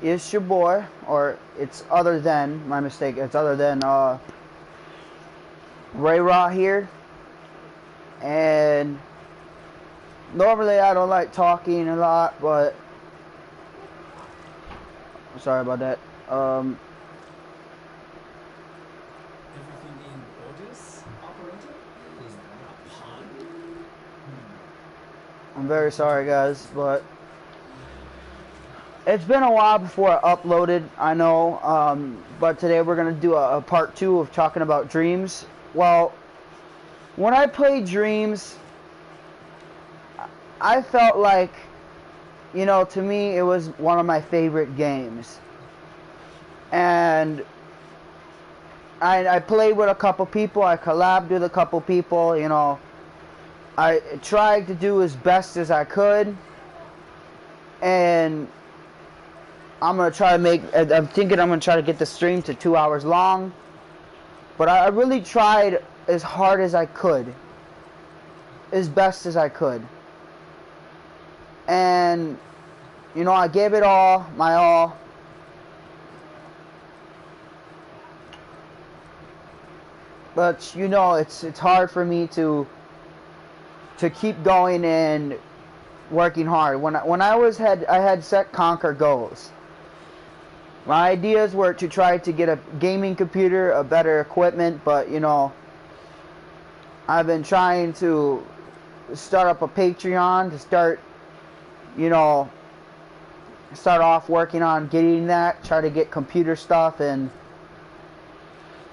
It's your boy, or it's other than, my mistake, it's other than Ray Raw here. And normally I don't like talking a lot, but I'm sorry about that. Everything in orders, operator? Is that a pun? I'm very sorry, guys, but it's been a while before I uploaded, I know, but today we're going to do a part 2 of talking about Dreams. Well, when I played Dreams, I felt like, you know, to me it was one of my favorite games. And I played with a couple people, I collabed with a couple people, you know. I tried to do as best as I could. And I'm going to try to I'm thinking I'm going to try to get the stream to 2 hours long. But I really tried as hard as I could. As best as I could. And, you know, I gave it all, my all. But, you know, it's hard for me to keep going and working hard. When I had set conquer goals. My ideas were to try to get a gaming computer, a better equipment, but, you know, I've been trying to start up a Patreon to start, you know, start off working on getting that, try to get computer stuff, and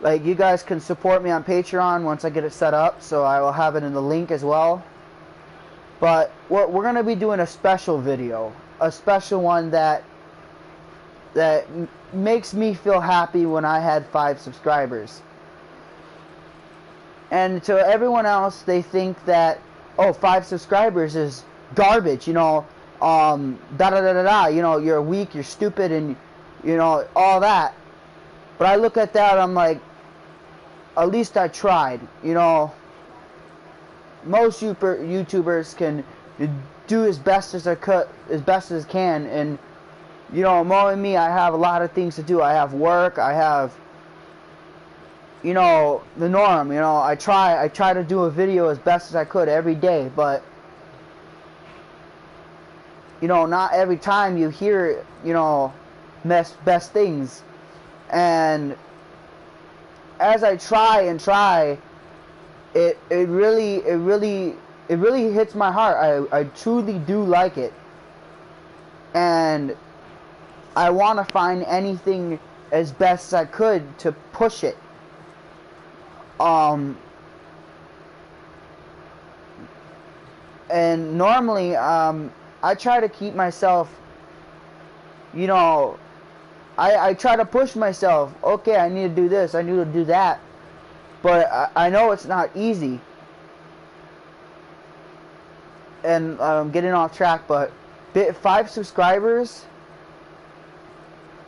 like, you guys can support me on Patreon once I get it set up, so I will have it in the link as well. But we're going to be doing a special video, a special one that makes me feel happy when I had 5 subscribers. And to everyone else, they think that, oh, 5 subscribers is garbage, you know, you know, you're weak, you're stupid, and, you know, all that. But I look at that, I'm like, at least I tried, you know. Most YouTubers can do as best as they can, and, you know, knowing me, I have a lot of things to do. I have work, I have, you know, the norm, you know. I try to do a video as best as I could every day, but, you know, not every time you hear, you know, best things. And as I try and try, it really hits my heart. I truly do like it, and I want to find anything as best as I could to push it. And normally, I try to keep myself, you know, I try to push myself. Okay, I need to do this, I need to do that. But I know it's not easy. And I'm getting off track, but 5 subscribers,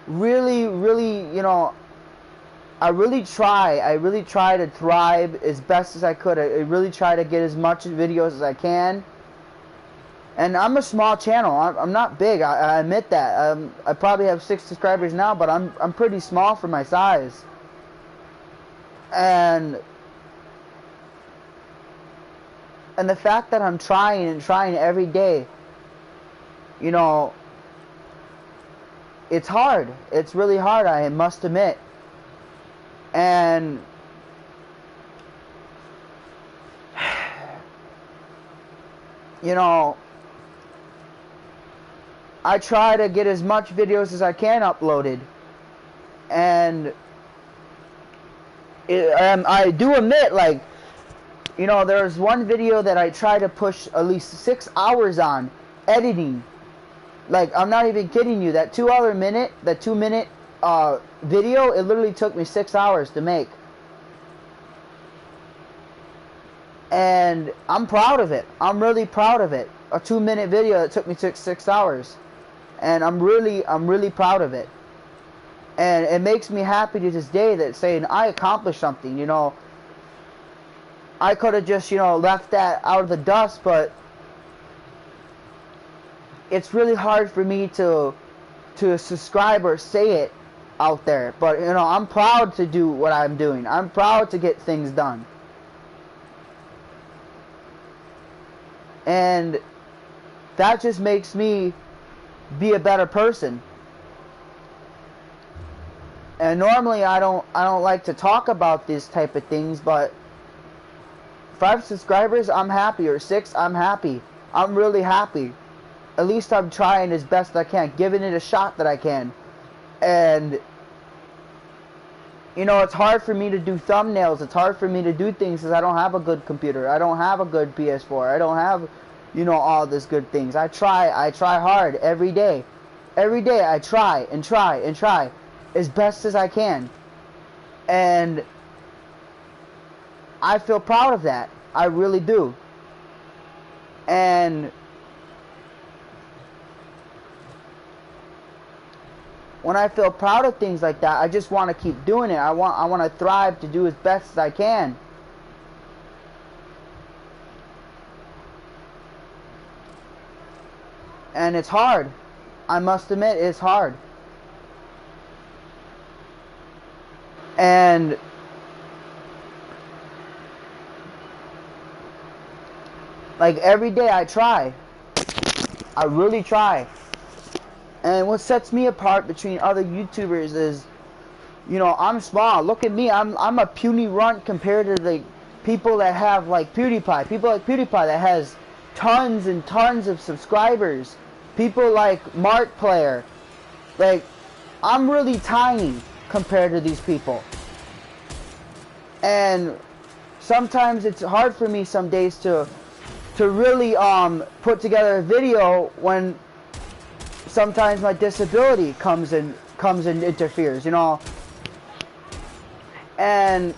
really, you know, I really try to thrive as best as I could. I really try to get as much videos as I can. And I'm a small channel. I'm not big. I admit that. I probably have 6 subscribers now, but I'm pretty small for my size. And the fact that I'm trying every day, you know, it's hard. It's really hard, I must admit. And you know, I try to get as much videos as I can uploaded. And I do admit, like, you know, there's one video that I try to push at least 6 hours on editing. Like, I'm not even kidding you. That 2 minute video, it literally took me 6 hours to make. And I'm proud of it. I'm really proud of it. A 2-minute video that took me 6 hours. And I'm really proud of it. And it makes me happy to this day that saying I accomplished something, you know. I could have just, you know, left that out of the dust, but it's really hard for me to to subscribe or say it out there, but you know, I'm proud to do what I'm doing. I'm proud to get things done. And that just makes me be a better person. And normally I don't like to talk about these type of things, but 5 subscribers, I'm happy, or 6, I'm happy. I'm really happy. At least I'm trying as best I can, giving it a shot that I can. And you know, it's hard for me to do thumbnails. It's hard for me to do things because I don't have a good computer. I don't have a good ps4. I don't have, you know, all these good things. I try hard every day. Every day I try and try and try as best as I can. And I feel proud of that. I really do. And when I feel proud of things like that, I just want to keep doing it. I want to thrive to do as best as I can. And it's hard. I must admit, it's hard. And like every day I try. I really try. And what sets me apart between other YouTubers is, you know, I'm small. Look at me. I'm a puny runt compared to the people that have like PewDiePie. People like PewDiePie that has tons and tons of subscribers. People like Markplayer. Like, I'm really tiny compared to these people. And sometimes it's hard for me some days to really put together a video when sometimes my disability comes and interferes, you know. And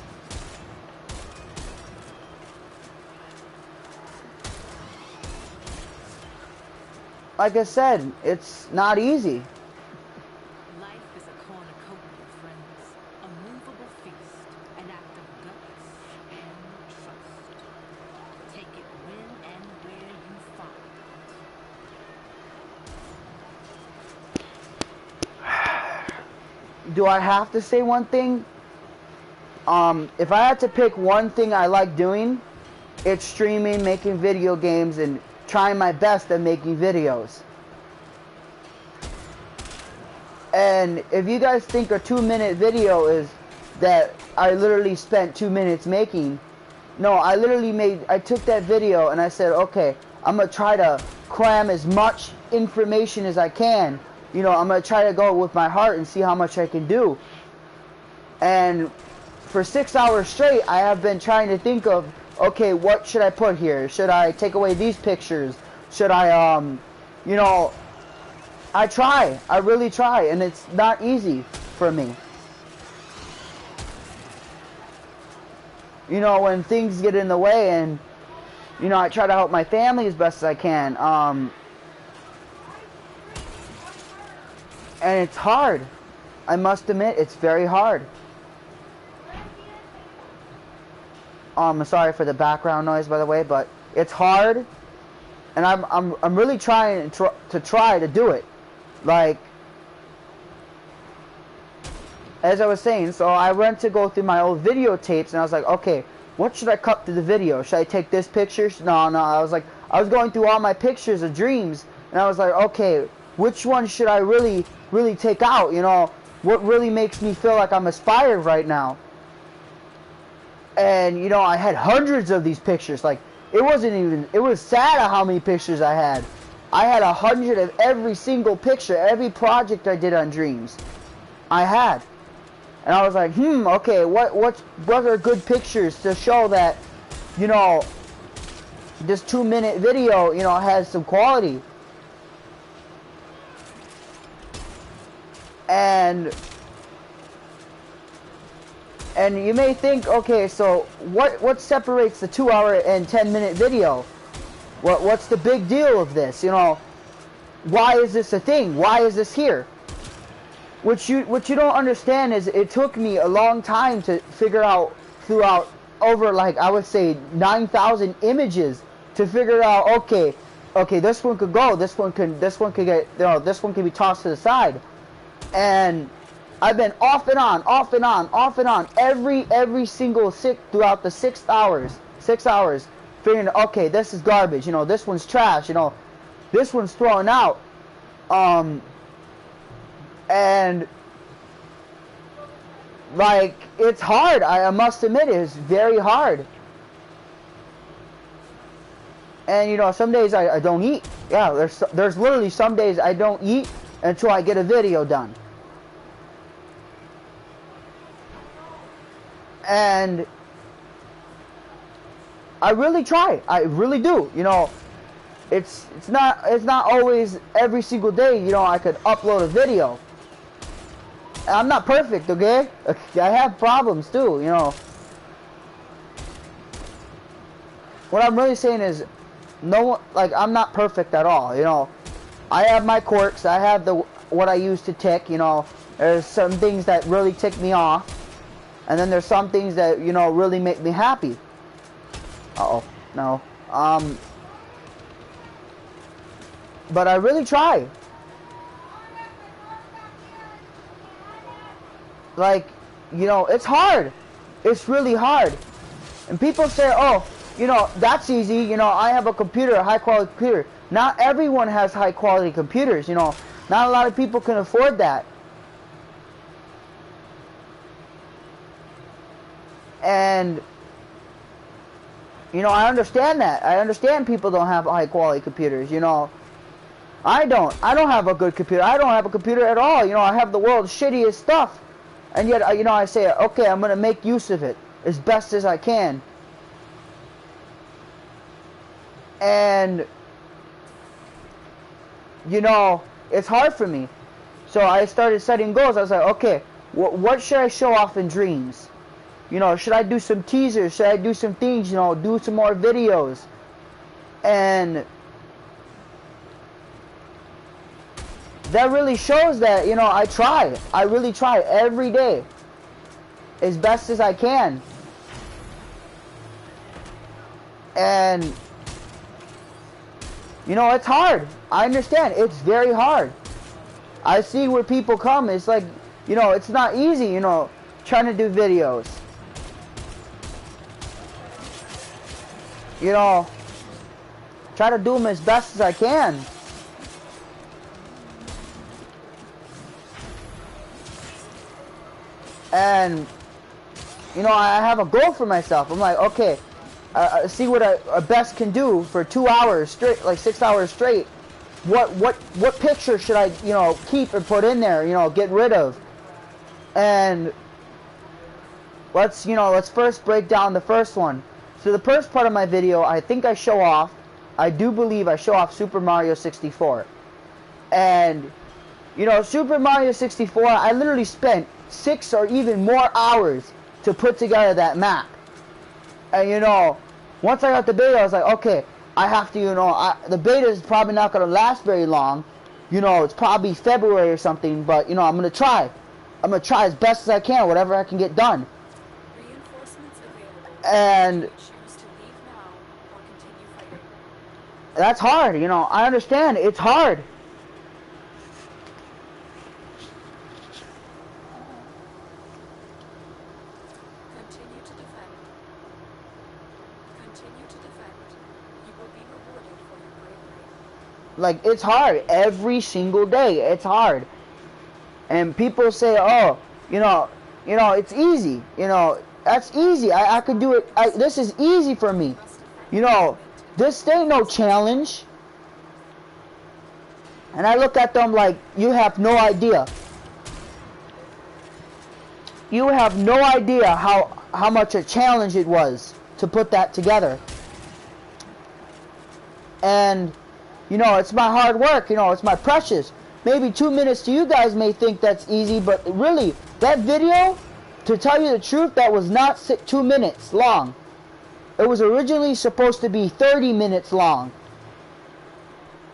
like I said, it's not easy. Life is a cornucopia of friends, a movable feast, an act of guts and trust. Take it when and where you find it. Do I have to say one thing? If I had to pick one thing I like doing, it's streaming, making video games, and trying my best at making videos. And if you guys think a 2-minute video is that I literally spent 2 minutes making, no, I took that video and I said, okay, I'm gonna try to cram as much information as I can. You know, I'm gonna try to go with my heart and see how much I can do. And for 6 hours straight, I have been trying to think of, okay, what should I put here? Should I take away these pictures? Should I, you know, I really try, and it's not easy for me. You know, when things get in the way, and, you know, I try to help my family as best as I can, and it's hard. I must admit, it's very hard. I'm sorry for the background noise, by the way, but it's hard, and I'm really trying to do it. Like, as I was saying, so I went to go through my old videotapes, and I was like, okay, what should I cut to the video? Should I take this picture? No. I was going through all my pictures of dreams, and I was like, okay, which one should I really take out? You know, what really makes me feel like I'm inspired right now? And, you know, I had hundreds of these pictures. Like, it was sad at how many pictures I had. I had 100 of every single picture, every project I did on Dreams. I had. And I was like, okay, what are good pictures to show that, you know, this 2-minute video, you know, has some quality. And you may think, okay, so what separates the 2-hour and 10-minute video? What's the big deal of this? You know, why is this a thing? Why is this here? What you don't understand is it took me a long time to figure out throughout over, like, I would say 9,000 images to figure out, okay, this one could go, this one could get, you know, this one could be tossed to the side. And I've been off and on, off and on, off and on every single throughout the 6 hours, figuring, okay, this is garbage, you know, this one's trash, you know, this one's thrown out. And like, it's hard. I must admit, it's very hard. And you know, some days I don't eat. Yeah, there's literally some days I don't eat until I get a video done. And I really try. I really do. You know, it's not always every single day, you know, I could upload a video. I'm not perfect, okay? I have problems too, you know. What I'm really saying is, I'm not perfect at all, you know. I have my quirks. I have what I use to tick, you know. There's some things that really tick me off, and then there's some things that, you know, really make me happy. Uh-oh, no. But I really try. Like, you know, it's hard. It's really hard. And people say, oh, you know, that's easy. You know, I have a computer, a high-quality computer. Not everyone has high-quality computers, you know. Not a lot of people can afford that. And, you know, I understand that. I understand people don't have high-quality computers, you know. I don't have a good computer. I don't have a computer at all. You know, I have the world's shittiest stuff. And yet, you know, I say, okay, I'm going to make use of it as best as I can. And, you know, it's hard for me. So I started setting goals. I was like, okay, what should I show off in dreams? You know, should I do some teasers? Should I do some things, you know, do some more videos? And that really shows that, you know, I try. I really try every day as best as I can. And, you know, it's hard. I understand. It's very hard. I see where people come. It's like, you know, it's not easy, you know, trying to do videos. You know, try to do them as best as I can. And, you know, I have a goal for myself. I'm like, okay, see what I best can do for 2 hours straight, like 6 hours straight. What picture should I, you know, keep and put in there, you know, get rid of? And let's first break down the first one. So the first part of my video, I think I do believe I show off Super Mario 64. And, you know, Super Mario 64, I literally spent 6 or even more hours to put together that map. And, you know, once I got the beta, I was like, okay, I have to, you know, the beta is probably not going to last very long. You know, it's probably February or something, but, you know, I'm going to try. I'm going to try as best as I can, whatever I can get done. Reinforcements available. And Choose to leave now or continue fighting. that's hard, you know. I understand. It's hard. Continue to defend. Continue to defend. You will be rewarded for your bravery. Like, it's hard. Every single day, it's hard. And people say, oh, you know, it's easy. You know, that's easy. I could do it. This is easy for me. You know, this ain't no challenge. And I look at them like, you have no idea. You have no idea how much a challenge it was to put that together. And, you know, it's my hard work. You know, it's my precious. Maybe 2 minutes to you guys may think that's easy, but really, that video, to tell you the truth, that was not 2 minutes long. It was originally supposed to be 30 minutes long.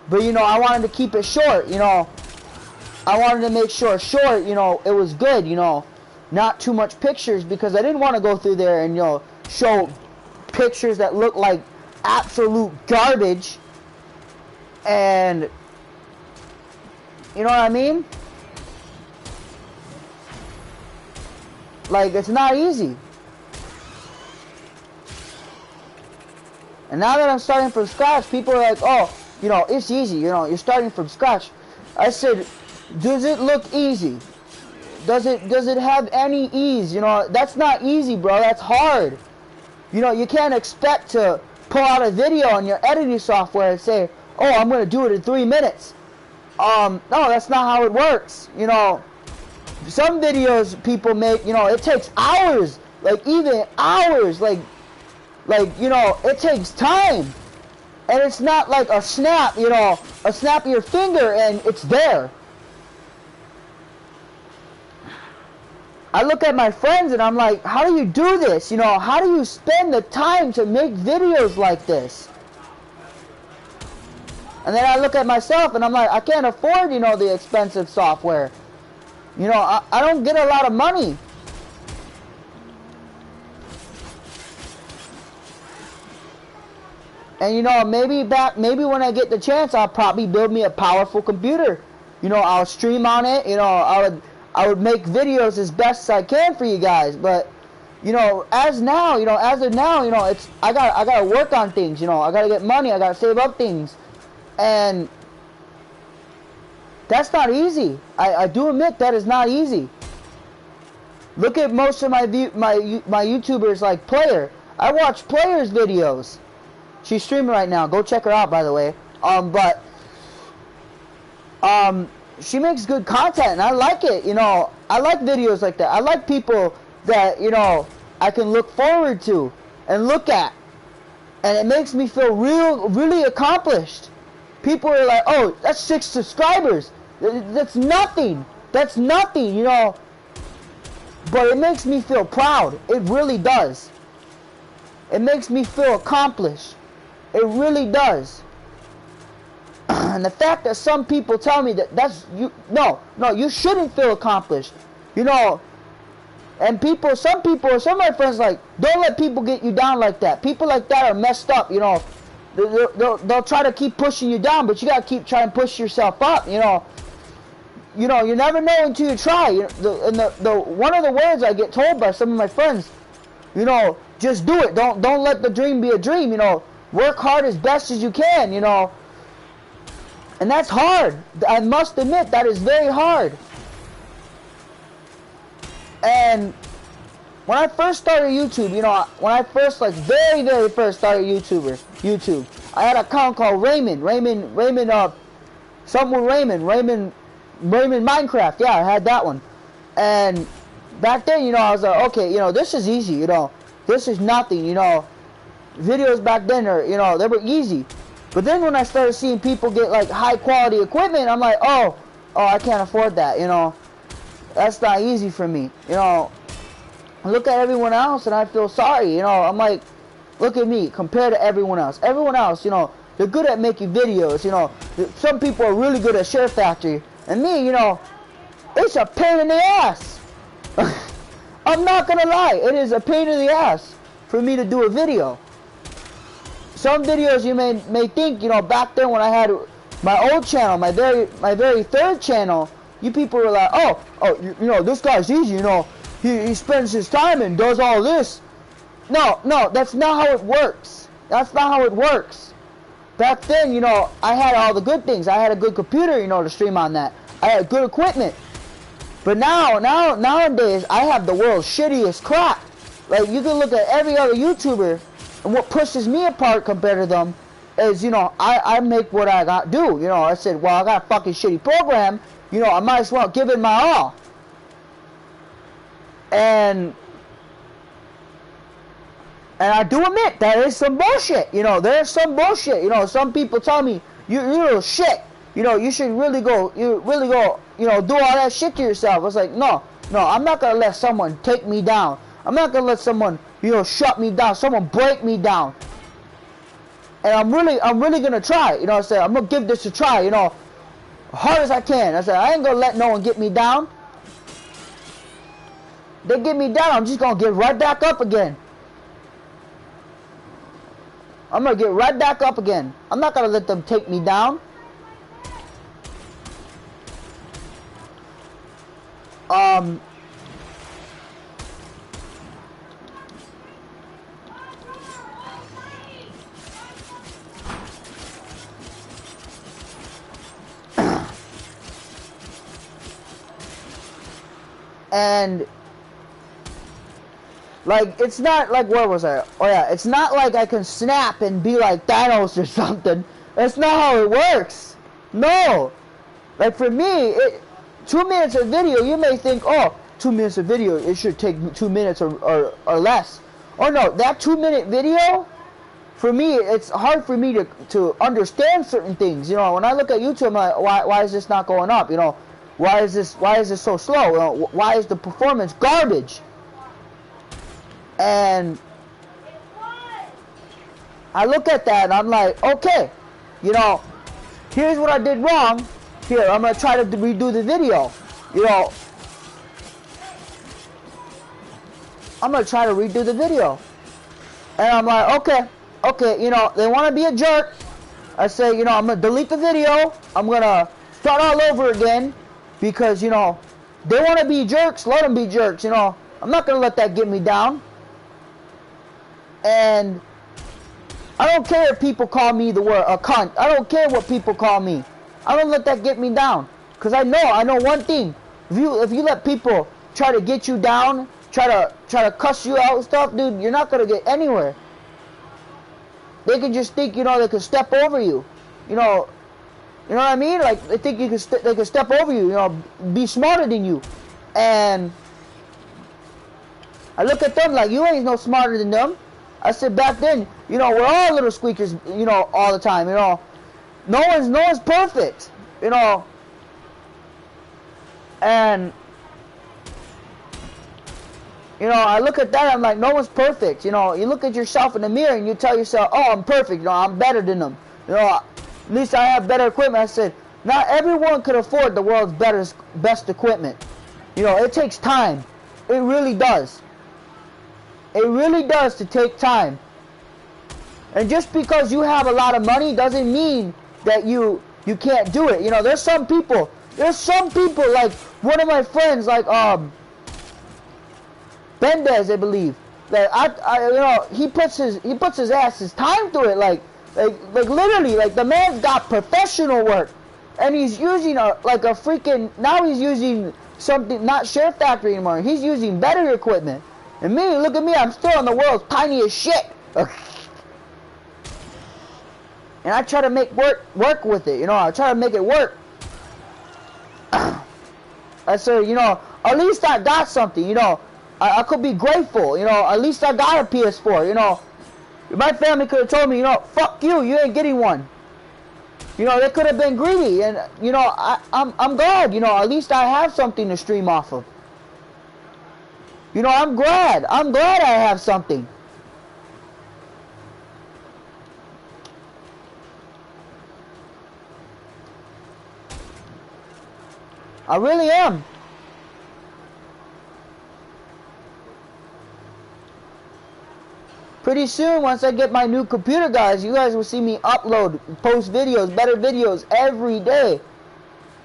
But, you know, I wanted to keep it short, you know. I wanted to make sure short, you know, it was good, you know. Not too much pictures, because I didn't want to go through there and, you know, show pictures that look like absolute garbage. And, you know what I mean? Like, it's not easy. And now that I'm starting from scratch, people are like, oh, you know, it's easy, you know, you're starting from scratch. I said, does it look easy? Does it have any ease? You know, that's not easy, bro. That's hard. You know, you can't expect to pull out a video on your editing software and say, oh, I'm going to do it in 3 minutes. No, that's not how it works. You know, some videos people make, you know, it takes hours, like even hours, like, you know, it takes time. And it's not like a snap, you know, a snap of your finger and it's there. I look at my friends and I'm like, how do you do this? You know, how do you spend the time to make videos like this? And then I look at myself and I'm like, I can't afford, you know, the expensive software. You know, I don't get a lot of money. And you know, maybe when I get the chance, I'll probably build me a powerful computer. You know, I'll stream on it. You know, I would make videos as best as I can for you guys. But you know, as of now, you know, it's I gotta work on things. You know, I gotta get money. I gotta save up things, and that's not easy. I do admit that is not easy. Look at most of my YouTubers like Player. I watch Player's videos. She's streaming right now. Go check her out, by the way. She makes good content, and I like it. You know, I like videos like that. I like people that, you know, I can look forward to and look at, and it makes me feel really accomplished. People are like, oh, that's 6 subscribers. That's nothing. That's nothing, you know. But it makes me feel proud. It really does. It makes me feel accomplished. It really does. And the fact that some people tell me that that's you, no, you shouldn't feel accomplished. You know, and some of my friends like, don't let people get you down like that. People like that are messed up, you know. They'll try to keep pushing you down, but you gotta keep trying to push yourself up, you know. You know, you never know until you try. You know, one of the words I get told by some of my friends, you know, just do it. Don't let the dream be a dream, you know. Work hard as best as you can, you know. And that's hard. I must admit, that is very hard. And when I first started YouTube, you know, when I first, like, very first started YouTube, I had an account called Raymond, something with Raymond Minecraft. Yeah, I had that one. And back then, you know, I was like, okay, you know, this is easy, you know. This is nothing, you know. Videos back then are, you know, they were easy. But then when I started seeing people get like high quality equipment, I'm like, oh, I can't afford that, you know. That's not easy for me, you know. I look at everyone else and I feel sorry, you know. I'm like, look at me compared to everyone else. Everyone else, you know, they're good at making videos, you know. Some people are really good at Share Factory. And me, you know, it's a pain in the ass. I'm not gonna lie, it is a pain in the ass for me to do a video. Some videos you may think, you know, back then when I had my old channel, my very third channel, you people were like, oh, you know, this guy's easy, you know, he spends his time and does all this. No, that's not how it works. That's not how it works. Back then, you know, I had all the good things. I had a good computer, you know, to stream on that. I had good equipment. But nowadays, I have the world's shittiest crap. Like, you can look at every other YouTuber, and what pushes me apart compared to them is, you know, I make what I got to do. You know, I said, well, I got a fucking shitty program. You know, I might as well give it my all. And I do admit that is some bullshit. You know, there's some bullshit. You know, some people tell me, you're little shit. You know, you should really go, you know, do all that shit to yourself. I was like, no, I'm not going to let someone take me down. I'm not going to let someone, you know, shut me down, someone break me down. And I'm really going to try. You know, I said, I'm going to give this a try, you know, hard as I can. I said, I ain't going to let no one get me down. They get me down, I'm just going to get right back up again. I'm going to get right back up again. I'm not going to let them take me down. And like, it's not like, where was I? Oh yeah, it's not like I can snap and be like Thanos or something. That's not how it works. No. Like for me, 2 minutes of video, you may think, oh, 2 minutes of video, it should take 2 minutes or less. Oh no, that 2-minute video, for me, it's hard for me to understand certain things. You know, when I look at YouTube, I'm like, why is this not going up? You know, why is this so slow? You know, why is the performance garbage? And I look at that and I'm like, okay, you know, here's what I did wrong. Here, I'm gonna try to redo the video. You know, I'm gonna try to redo the video. And I'm like, okay, you know, they want to be a jerk. I say, you know, I'm gonna delete the video. I'm gonna start all over again because, you know, they want to be jerks. Let them be jerks. You know, I'm not gonna let that get me down. And I don't care if people call me the word a cunt. I don't care what people call me. I don't let that get me down. Cause I know one thing. If you let people try to get you down, try to cuss you out and stuff, dude, you're not gonna get anywhere. They can just think, you know, they can step over you. You know what I mean? Like they think they can step over you. You know, be smarter than you. And I look at them like, you ain't no smarter than them. I said back then, you know, we're all little squeakers, you know, all the time, you know. No one's perfect, you know. And you know, I look at that, I'm like, no one's perfect. You know, you look at yourself in the mirror and you tell yourself, oh, I'm perfect, you know, I'm better than them. You know, at least I have better equipment. I said, not everyone could afford the world's best equipment. You know, it takes time. It really does. It really does to take time. And just because you have a lot of money doesn't mean that you can't do it. You know, there's some people like one of my friends, like Bendez, I believe. Like I you know, he puts his time through it, like literally, like the man's got professional work, and he's using like a freaking, now he's using something, not Share Factory anymore. He's using better equipment. And me, look at me, I'm still on the world's tiniest shit. And I try to make work with it, you know, I try to make it work. I say, you know, at least I got something, you know. I could be grateful, you know, at least I got a PS4, you know. My family could have told me, you know, fuck you, you ain't getting one. You know, they could have been greedy, and, you know, I'm glad, you know, at least I have something to stream off of. You know, I'm glad I have something. I really am. Pretty soon, once I get my new computer, guys, you guys will see me upload, post videos, better videos every day.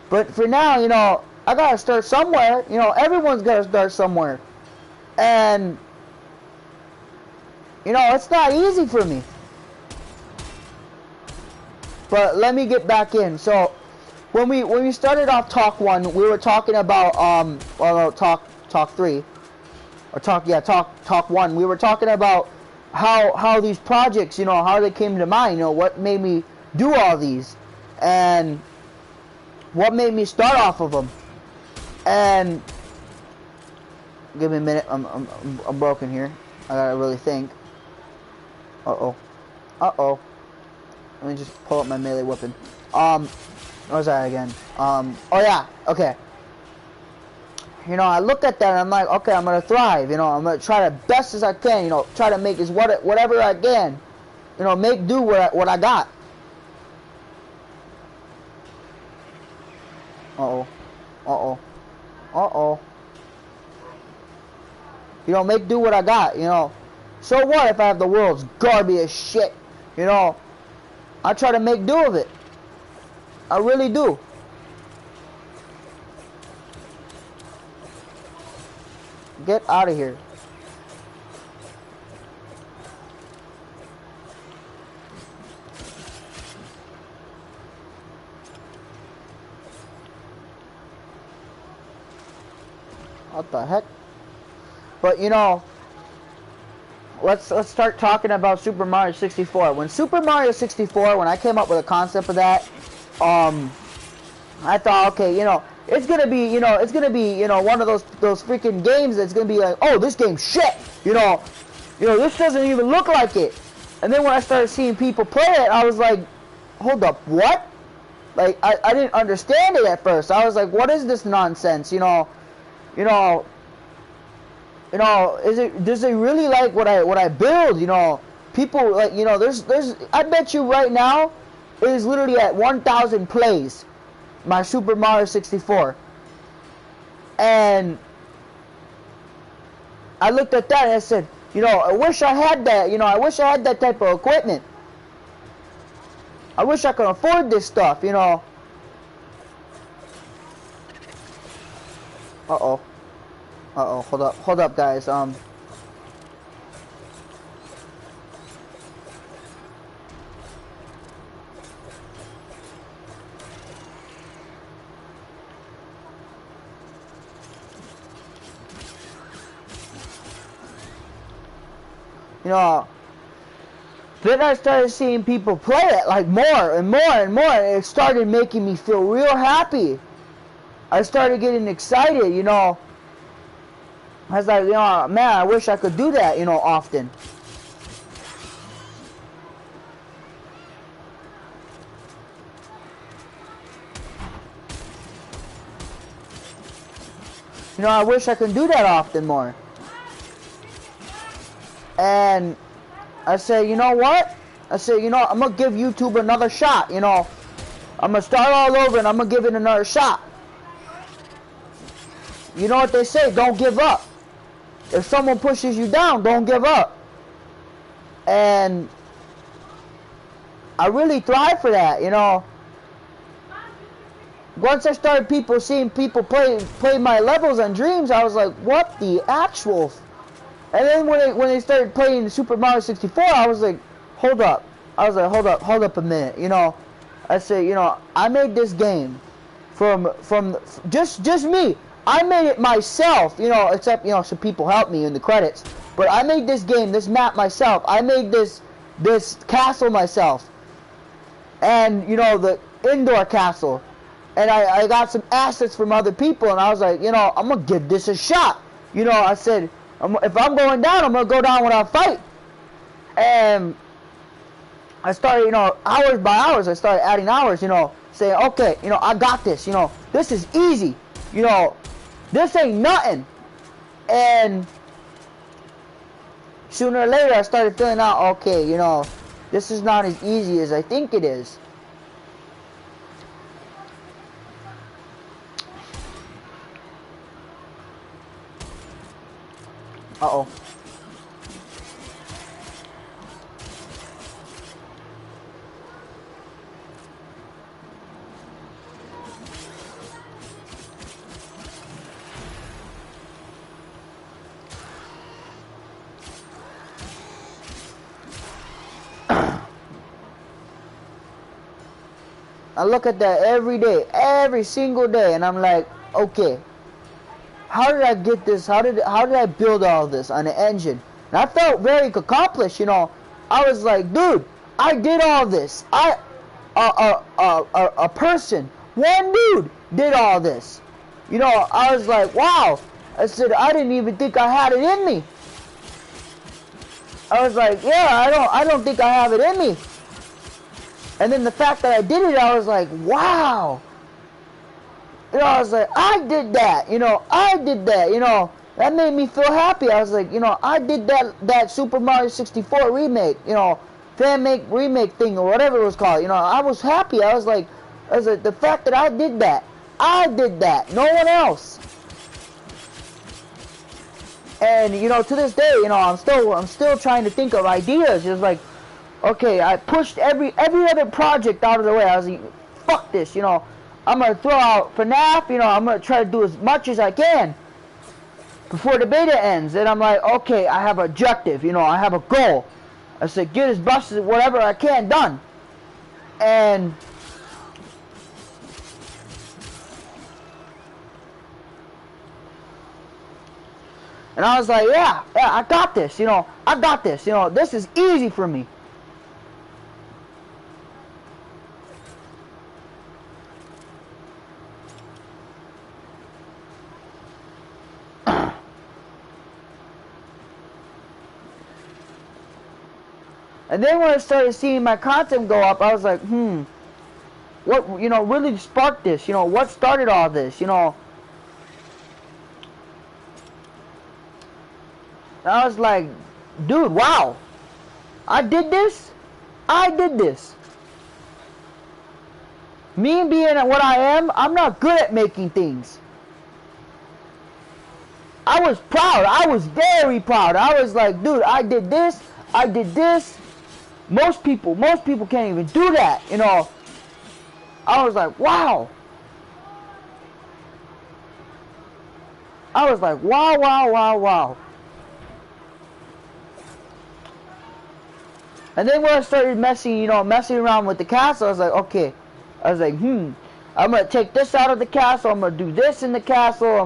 But for now, you know, I gotta start somewhere. You know, everyone's gotta start somewhere. And, you know, it's not easy for me. But let me get back in. So, when we started off talk 1, we were talking about well, no, talk 3, or talk 1. We were talking about how these projects, you know, how they came to mind. You know, what made me do all these, and what made me start off of them. And give me a minute. I'm broken here. I gotta really think. Uh oh. Let me just pull up my melee weapon. What was that again? Oh yeah, okay. You know, I look at that and I'm like, okay, I'm gonna thrive. You know, I'm gonna try the best as I can. You know, try to make whatever I can. You know, make do what I got. Uh oh. You know, make do what I got. You know, so what if I have the world's garbage shit? You know, I try to make do of it. I really do. Get out of here. What the heck? But you know, let's start talking about Super Mario 64. When Super Mario 64, when I came up with a concept of that, I thought, okay, you know, it's gonna be, you know, one of those freaking games that's gonna be like, oh, this game's shit, you know, this doesn't even look like it. And then when I started seeing people play it, I was like, hold up, what? Like, I didn't understand it at first. I was like, what is this nonsense, you know, does it really like what I build, you know? People, like, you know, there's, I bet you right now, it is literally at 1,000 plays, my Super Mario 64. And I looked at that and I said, you know, I wish I had that, you know, I wish I had that type of equipment. I wish I could afford this stuff, you know. Uh-oh. Uh-oh, hold up, guys. You know, then I started seeing people play it, like, more and more and more, and it started making me feel real happy. I started getting excited, you know. I was like, you know, man, I wish I could do that, you know, often. You know, I wish I could do that often more. And I said, you know what? I said, you know, I'm going to give YouTube another shot, you know. I'm going to start all over and I'm going to give it another shot. You know what they say, don't give up. If someone pushes you down, don't give up. And I really thrive for that, you know. Once I started seeing people play my levels on Dreams, I was like, what the actual... And then when they started playing Super Mario 64, I was like, hold up. I was like, hold up a minute, you know. I said, you know, I made this game from just me. I made it myself, you know, except, you know, some people helped me in the credits. But I made this game, this map myself. I made this castle myself. And, you know, the indoor castle. And I got some assets from other people, and I was like, you know, I'm going to give this a shot. You know, I said, if I'm going down, I'm going to go down without fight. And I started, you know, hours by hours, I started adding hours, you know, saying, okay, you know, I got this, you know, this is easy, you know, this ain't nothing. And sooner or later, I started feeling out, okay, you know, this is not as easy as I think it is. Uh-oh. I look at that every day, every single day, and I'm like, okay, how did I get this? How did I build all this on the engine? And I felt very accomplished, you know. I was like, dude, I did all this. A person, one dude, did all this. You know, I was like, wow. I said, I didn't even think I had it in me. I was like, yeah, I don't think I have it in me. And then the fact that I did it, I was like, wow. You know, I was like, I did that. You know, I did that. You know, that made me feel happy. I was like, you know, I did that Super Mario 64 remake. You know, remake thing or whatever it was called. You know, I was happy. I was like, the fact that I did that. I did that. No one else. And you know, to this day, you know, I'm still trying to think of ideas. It's like, okay, I pushed every other project out of the way. I was like, fuck this, you know. I'm going to throw out FNAF, you know, I'm going to try to do as much as I can before the beta ends. And I'm like, okay, I have an objective, you know, I have a goal. I said, get as much as whatever I can done. And And I was like, yeah, I got this, you know, I got this, you know, this is easy for me. And then when I started seeing my content go up, I was like, what, you know, really sparked this, you know, what started all this, you know. And I was like, dude, wow, I did this. Me being what I am, I'm not good at making things. I was proud. I was very proud. I was like, dude, I did this. Most people can't even do that, you know. I was like, wow. I was like, wow. And then when I started messing around with the castle, I was like, okay. I was like, I'm gonna take this out of the castle. I'm gonna do this in the castle.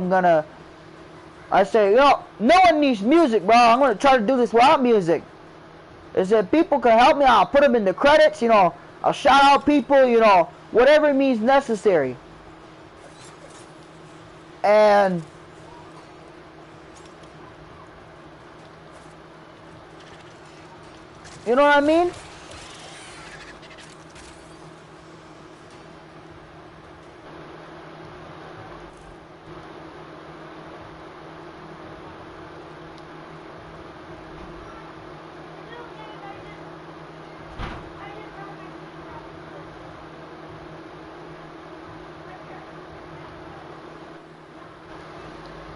I say, no one needs music, bro. I'm gonna try to do this without music. Is that people can help me? I'll put them in the credits, you know. I'll shout out people, you know, whatever means necessary. And you know what I mean?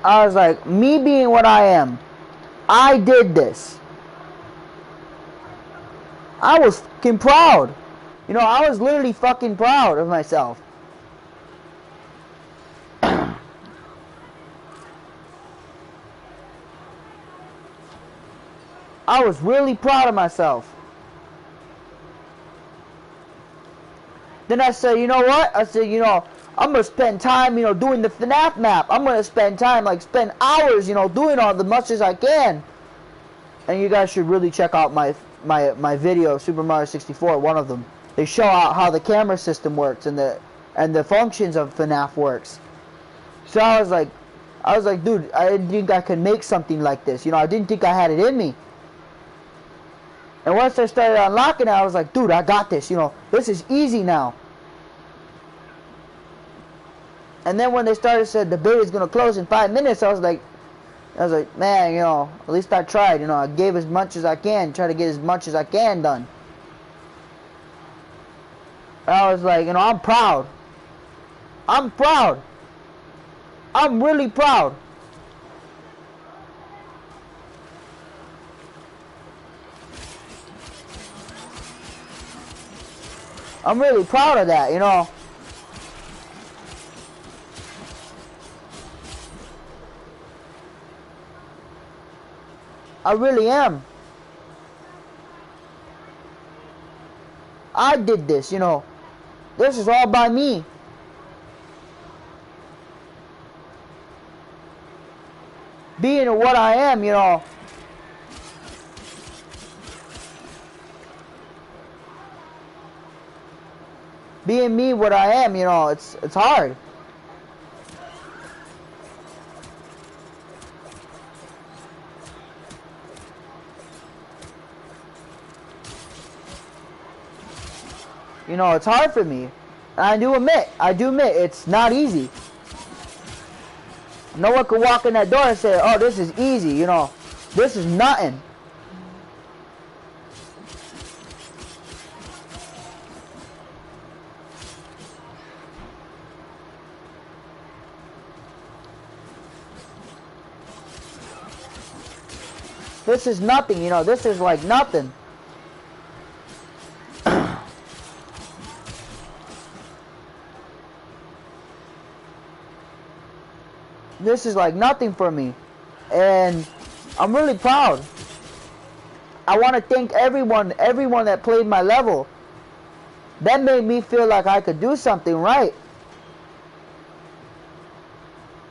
I was like, me being what I am, I did this. I was fucking proud. You know, I was literally fucking proud of myself. I was really proud of myself. Then I said, you know what? I said, you know, I'm going to spend time, you know, doing the FNAF map. I'm going to spend time, like, spend hours, you know, doing all the much as I can. And you guys should really check out my video, Super Mario 64, one of them. They show out how the camera system works and the functions of FNAF works. So I was like, dude, I didn't think I could make something like this. You know, I didn't think I had it in me. And once I started unlocking it, I was like, dude, I got this. You know, this is easy now. And then when they said the beta is gonna close in 5 minutes, I was like, man, you know, at least I tried. You know, I gave as much as I can, try to get as much as I can done. And I was like, you know, I'm proud. I'm really proud. I'm really proud of that, you know. I really am. I did this, you know. This is all by me. Being what I am, you know. Being me what I am, you know, it's hard. You know, it's hard for me. I do admit, it's not easy. No one can walk in that door and say, oh, this is easy, you know. This is nothing. This is nothing, you know. This is like nothing. This is like nothing for me. And I'm really proud. I want to thank everyone that played my level. That made me feel like I could do something right.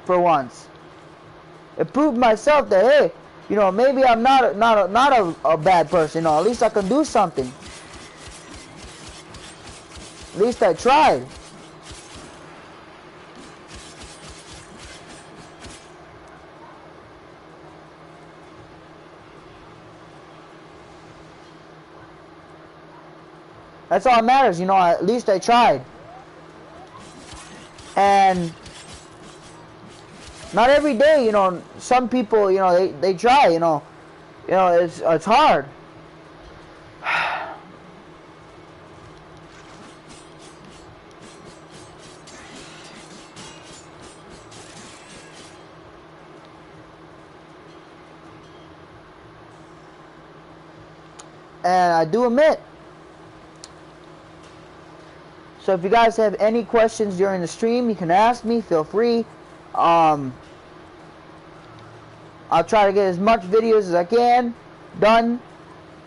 For once. it proved myself that, hey, you know, maybe I'm not a bad person. You know, at least I can do something. At least I tried. That's all that matters, you know, at least I tried. And not every day, you know, some people, you know, they try, you know, it's hard. And I do admit. So if you guys have any questions during the stream, you can ask me. Feel free. I'll try to get as much videos as I can done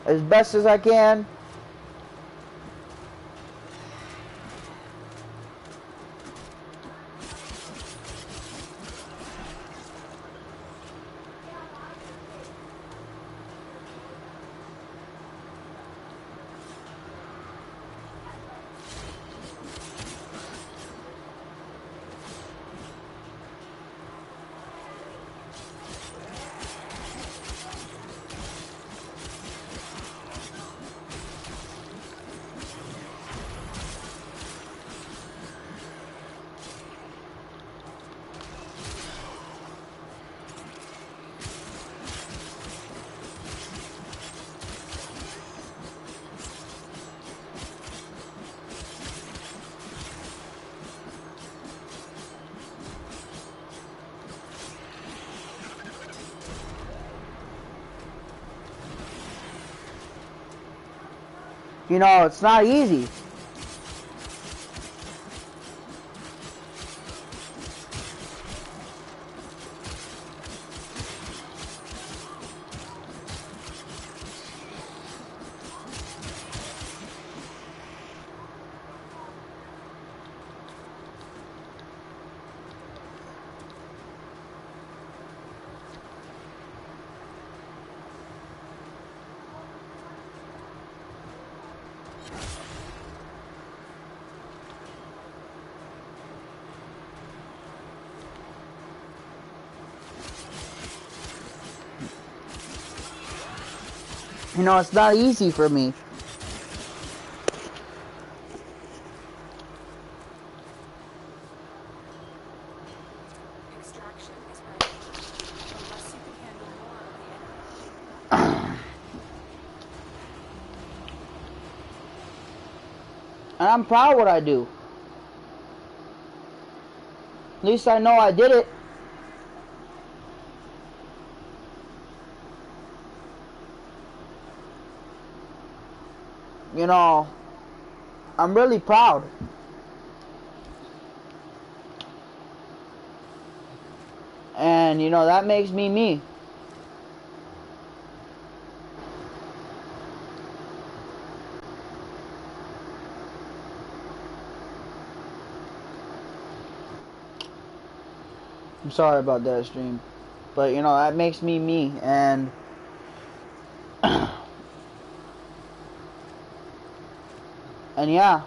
as best as I can. You know, it's not easy. You know, it's not easy for me. Extraction is ready. Unless you can handle more of the enemy. And I'm proud of what I do. At least I know I did it. You know, I'm really proud. And, you know, that makes me me. I'm sorry about that stream. But, you know, that makes me me. And and yeah.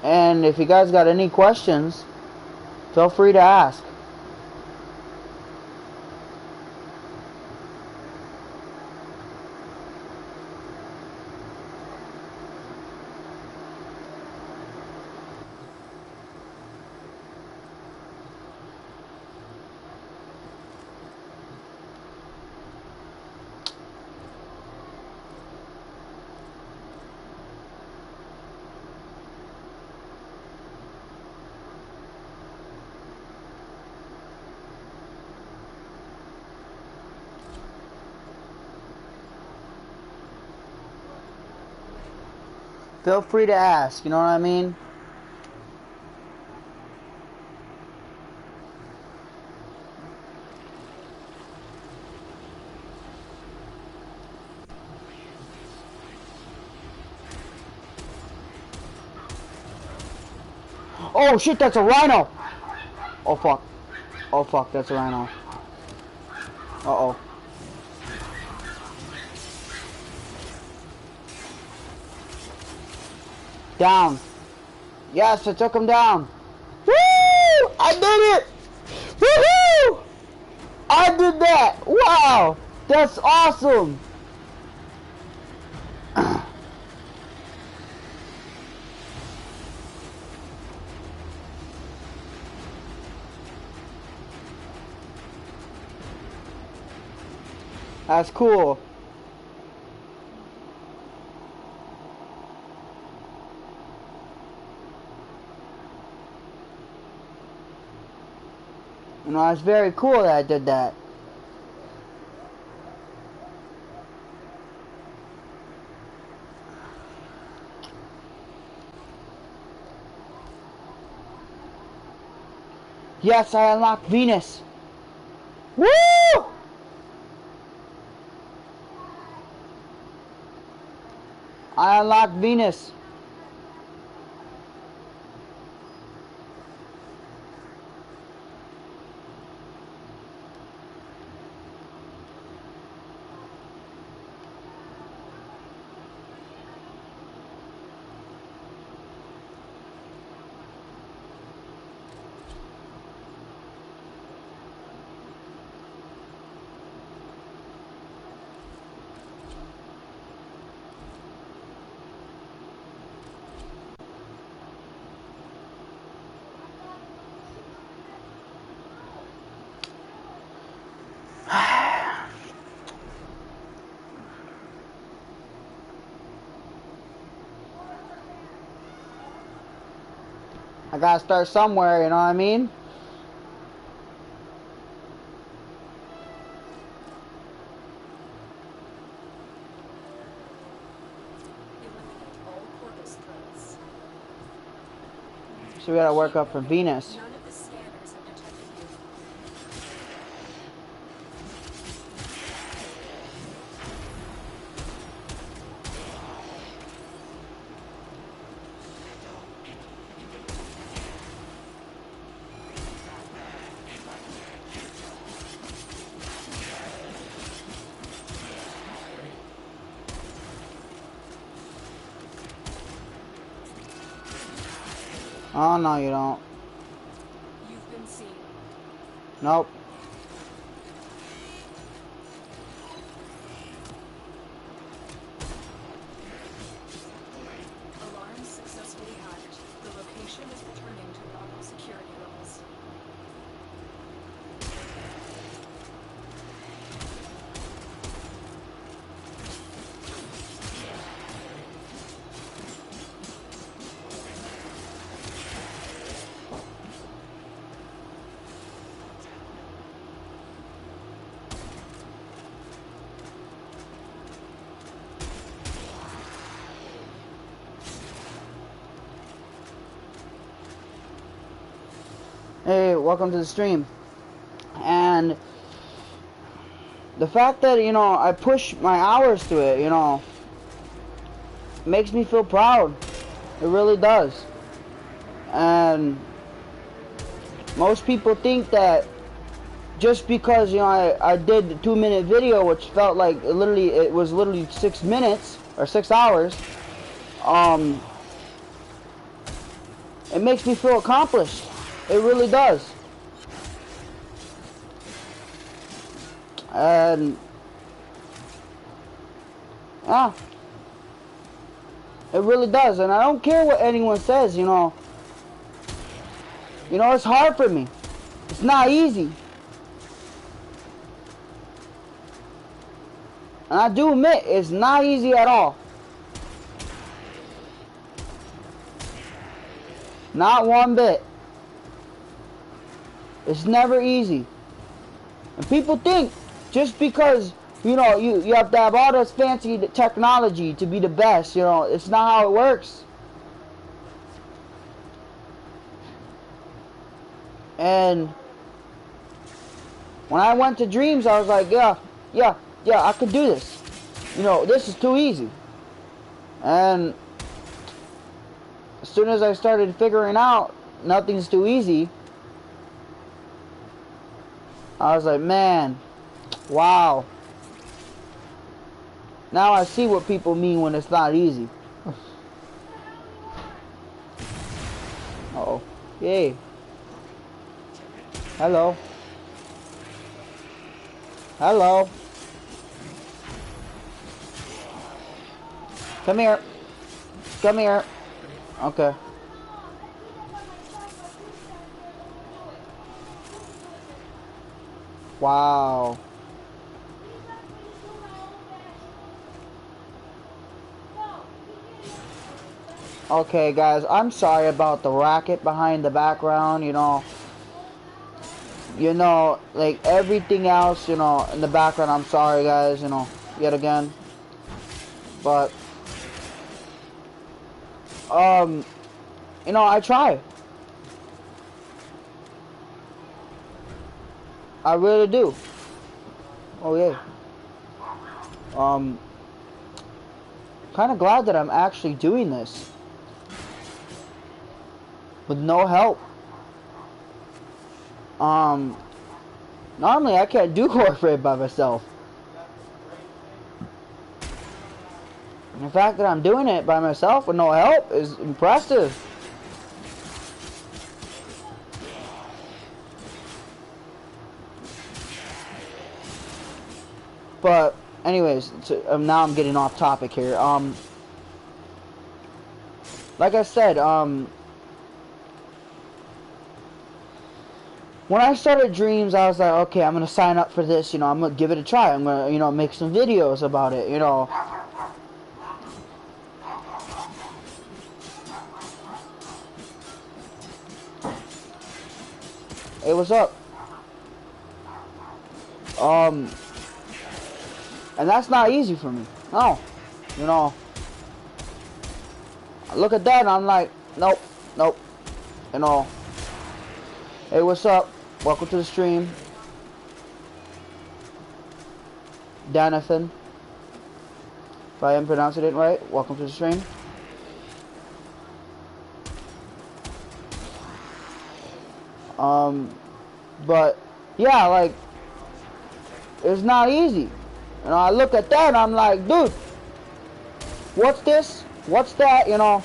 And if you guys got any questions, feel free to ask. Feel free to ask, you know what I mean? Oh shit, that's a rhino! Oh fuck. Oh fuck, that's a rhino. Uh-oh. Down. Yes, I took him down. Woo! I did it! Woohoo! I did that! Wow! That's awesome! That's cool. You know, it's very cool that I did that. Yes, I unlocked Venus. Woo! I unlocked Venus. I gotta start somewhere, you know what I mean? Eliminate all portal threats. So we gotta work up for Venus. None of the scanners have detected you. Oh, no, you don't. You've been seen. Nope. Alarm successfully hacked. The location is returning to normal security levels. Hey, welcome to the stream. And the fact that, you know, I push my hours to it, you know, makes me feel proud. It really does. And most people think that just because, you know, I did the 2-minute video, which felt like it was literally 6 minutes or 6 hours, it makes me feel accomplished. It really does. And yeah, it really does. And I don't care what anyone says, you know. You know, it's hard for me. It's not easy. And I do admit, it's not easy at all. Not one bit. It's never easy. And people think just because you know, you have to have all this fancy technology to be the best. You know, it's not how it works. And when I went to Dreams, I was like, yeah, I could do this. You know, this is too easy. And as soon as I started figuring out nothing's too easy, I was like, man, wow. Now I see what people mean when it's not easy. Uh-oh. Yay. Hello. Hello. Come here. Come here. Okay. Wow. Okay, guys, I'm sorry about the racket behind the background, you know, like everything else, you know, in the background. I'm sorry, guys, you know, yet again, but, you know, I try. I really do. Oh, yeah. Kind of glad that I'm actually doing this with no help. Normally I can't do Warfame by myself. And the fact that I'm doing it by myself with no help is impressive. But anyways, now I'm getting off topic here. Like I said, when I started Dreams, I was like, okay, I'm gonna sign up for this. You know, I'm gonna give it a try. I'm gonna, you know, make some videos about it. You know. Hey, what's up? And that's not easy for me. No, you know. I look at that and I'm like, nope, nope. You know. Hey, what's up? Welcome to the stream. Danathan. If I am pronouncing it right, welcome to the stream. But yeah, like, it's not easy. You know, I look at that and I'm like, dude, what's this? What's that? You know.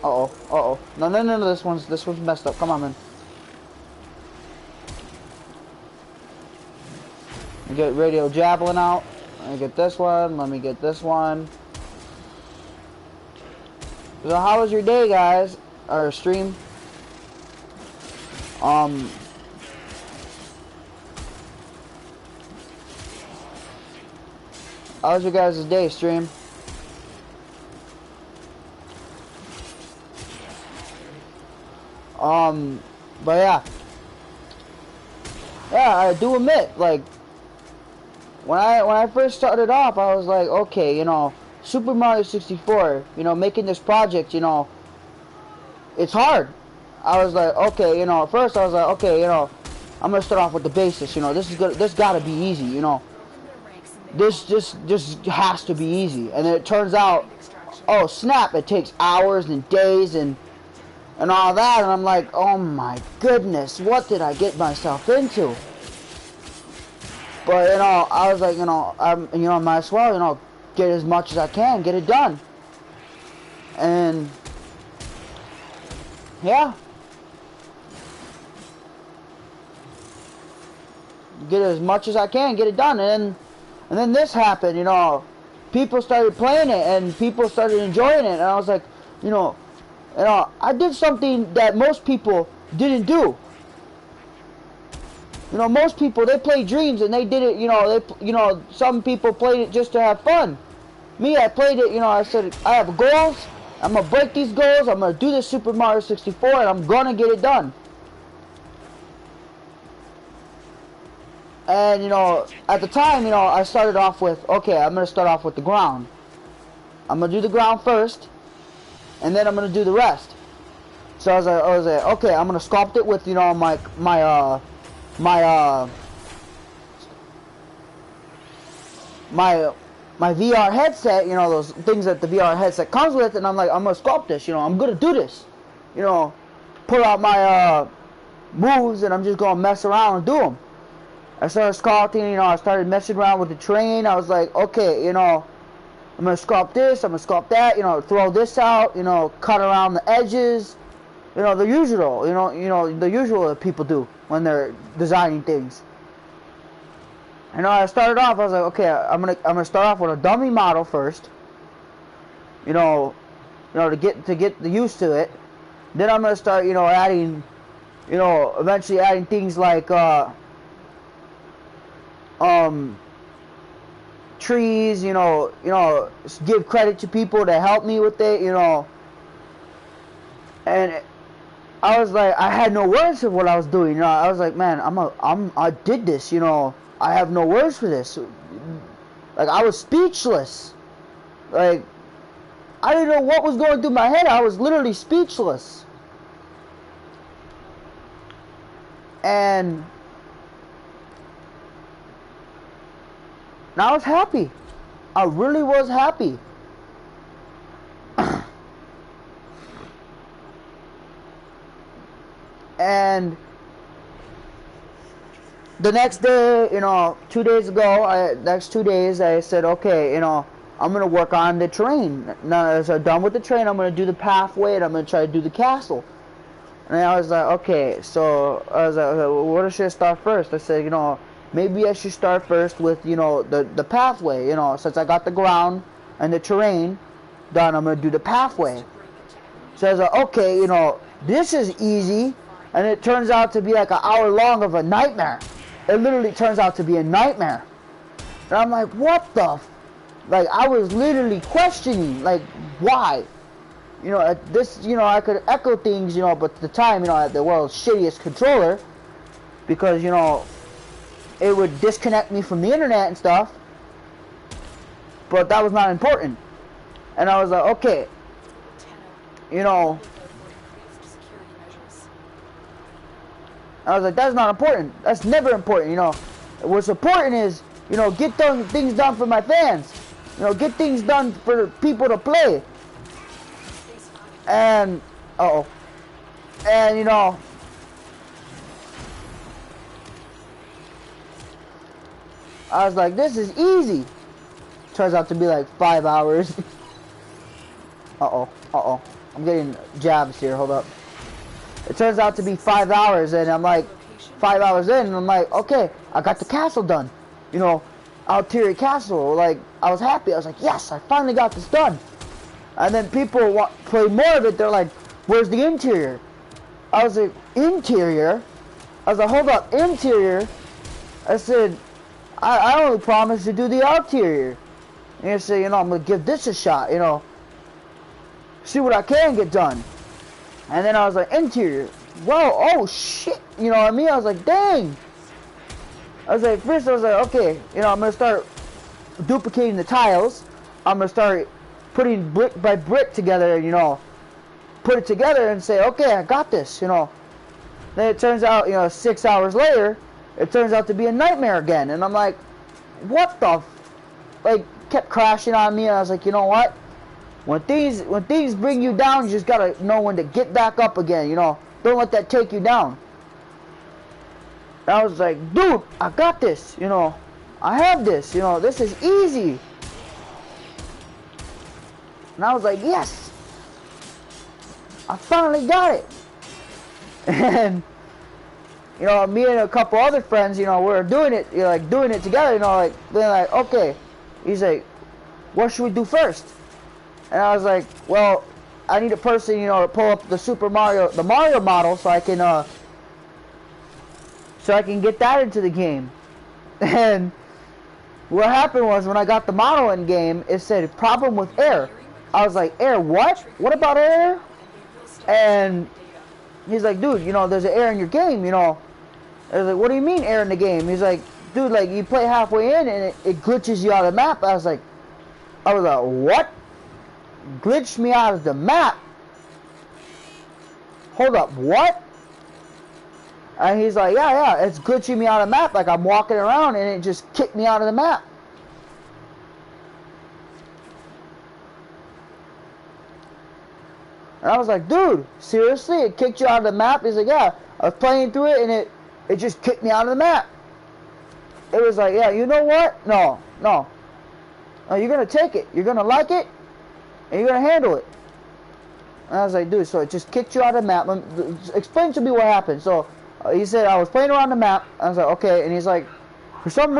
Uh-oh, uh-oh. No, this one's messed up. Come on, man. Let me get Radio Javelin out. Let me get this one. Let me get this one. So how was your day, guys? Or stream? How was your guys' day, stream? But yeah, I do admit, like, when I first started off, I was like, okay, you know, Super Mario 64, you know, making this project, you know, it's hard. I was like, okay, you know, at first I was like, okay, you know, I'm gonna start off with the basics, you know, this gotta be easy, you know, this just has to be easy, and then it turns out, oh snap, it takes hours and days and all that, and I'm like, oh my goodness, what did I get myself into? But, you know, I was like, you know, might as well, you know, get as much as I can, get it done. And yeah, get as much as I can, get it done. And then this happened, you know, people started playing it and people started enjoying it, and I was like, you know, I did something that most people didn't do. You know, most people, they play Dreams and they did it, you know, some people played it just to have fun. Me, I played it, you know, I said, I have goals, I'm going to break these goals, I'm going to do this Super Mario 64, and I'm going to get it done. And, you know, at the time, you know, I started off with, okay, I'm going to start off with the ground. I'm going to do the ground first, and then I'm going to do the rest. So I was like, okay, I'm going to sculpt it with, you know, my VR headset, you know, those things that the VR headset comes with, and I'm like, I'm going to sculpt this, you know, I'm going to do this. You know, pull out my moves, and I'm just going to mess around and do them. I started sculpting, you know, I started messing around with the terrain. I was like, okay, you know, I'm going to sculpt this, I'm going to sculpt that, you know, throw this out, you know, cut around the edges, you know, the usual, you know, the usual that people do when they're designing things. You know, I started off, I was like, okay, I'm gonna start off with a dummy model first, you know, to get the used to it. Then I'm gonna start, you know, adding, you know, eventually adding things like, trees, you know, give credit to people that helped me with it, you know. And I was like, I had no words for what I was doing, you know. I was like, man, I did this, you know. I have no words for this. Like, I was speechless. Like, I didn't know what was going through my head. I was literally speechless. And I was happy. I really was happy. And the next day, you know, 2 days ago, next 2 days, I said, okay, you know, I'm going to work on the terrain. Now, as I'm done with the terrain, I'm going to do the pathway, and I'm going to try to do the castle. And I was like, okay, so I was like, what should I start first? I said, you know, maybe I should start first with, you know, the pathway, you know, since I got the ground and the terrain done, I'm going to do the pathway. So I was like, okay, you know, this is easy, and it turns out to be like an hour long of a nightmare. It literally turns out to be a nightmare. And I'm like, what the like, I was literally questioning, like, why? You know, this, you know, I could echo things, you know, but at the time, you know, I had the world's shittiest controller, because, you know, it would disconnect me from the internet and stuff, but that was not important. And I was like, okay, you know, I was like, that's not important. That's never important, you know. What's important is, you know, get things done for my fans. You know, get things done for people to play. And, and, you know, I was like, this is easy. Turns out to be like 5 hours. I'm getting jabs here, hold up. It turns out to be 5 hours, and I'm like, 5 hours in, and I'm like, okay, I got the castle done. You know, Altieri Castle. Like, I was happy. I was like, yes, I finally got this done. And then people play more of it. They're like, where's the interior? I was like, interior? I was like, hold up, interior? I said, I only promised to do the exterior. And I said, you know, I'm going to give this a shot, you know. See what I can get done. And then I was like, interior. Whoa, oh shit. You know what I mean? I was like, dang. I was like, first I was like, okay, you know, I'm going to start duplicating the tiles. I'm going to start putting brick by brick together, you know, put it together and say, okay, I got this, you know. Then it turns out, you know, 6 hours later, it turns out to be a nightmare again. And I'm like, what the like, kept crashing on me. And I was like, you know what? When things bring you down, you just gotta know when to get back up again, you know. Don't let that take you down. And I was like, dude, I got this, you know. I have this, you know. This is easy. And I was like, yes. I finally got it. And, you know, me and a couple other friends, you know, we were doing it, you know, like, doing it together, you know, like, they're like, okay. He's like, what should we do first? And I was like, well, I need a person, you know, to pull up the Mario model so I can get that into the game. And what happened was, when I got the model in game, it said problem with air. I was like, air what? What about air? And he's like, dude, you know, there's an air in your game, you know. I was like, what do you mean air in the game? He's like, dude, like, you play halfway in and it glitches you out of the map. I was like, what? Glitched me out of the map? Hold up, what? And he's like, yeah, it's glitching me out of the map. Like, I'm walking around and it just kicked me out of the map. And I was like, dude, seriously? It kicked you out of the map? He's like, yeah. I was playing through it and it just kicked me out of the map. It was like, yeah, you know what? No. You're going to take it. You're going to like it. And you're going to handle it. And I was like, dude, so it just kicked you out of the map. Explain to me what happened. So he said, I was playing around the map. I was like, okay. And he's like, for some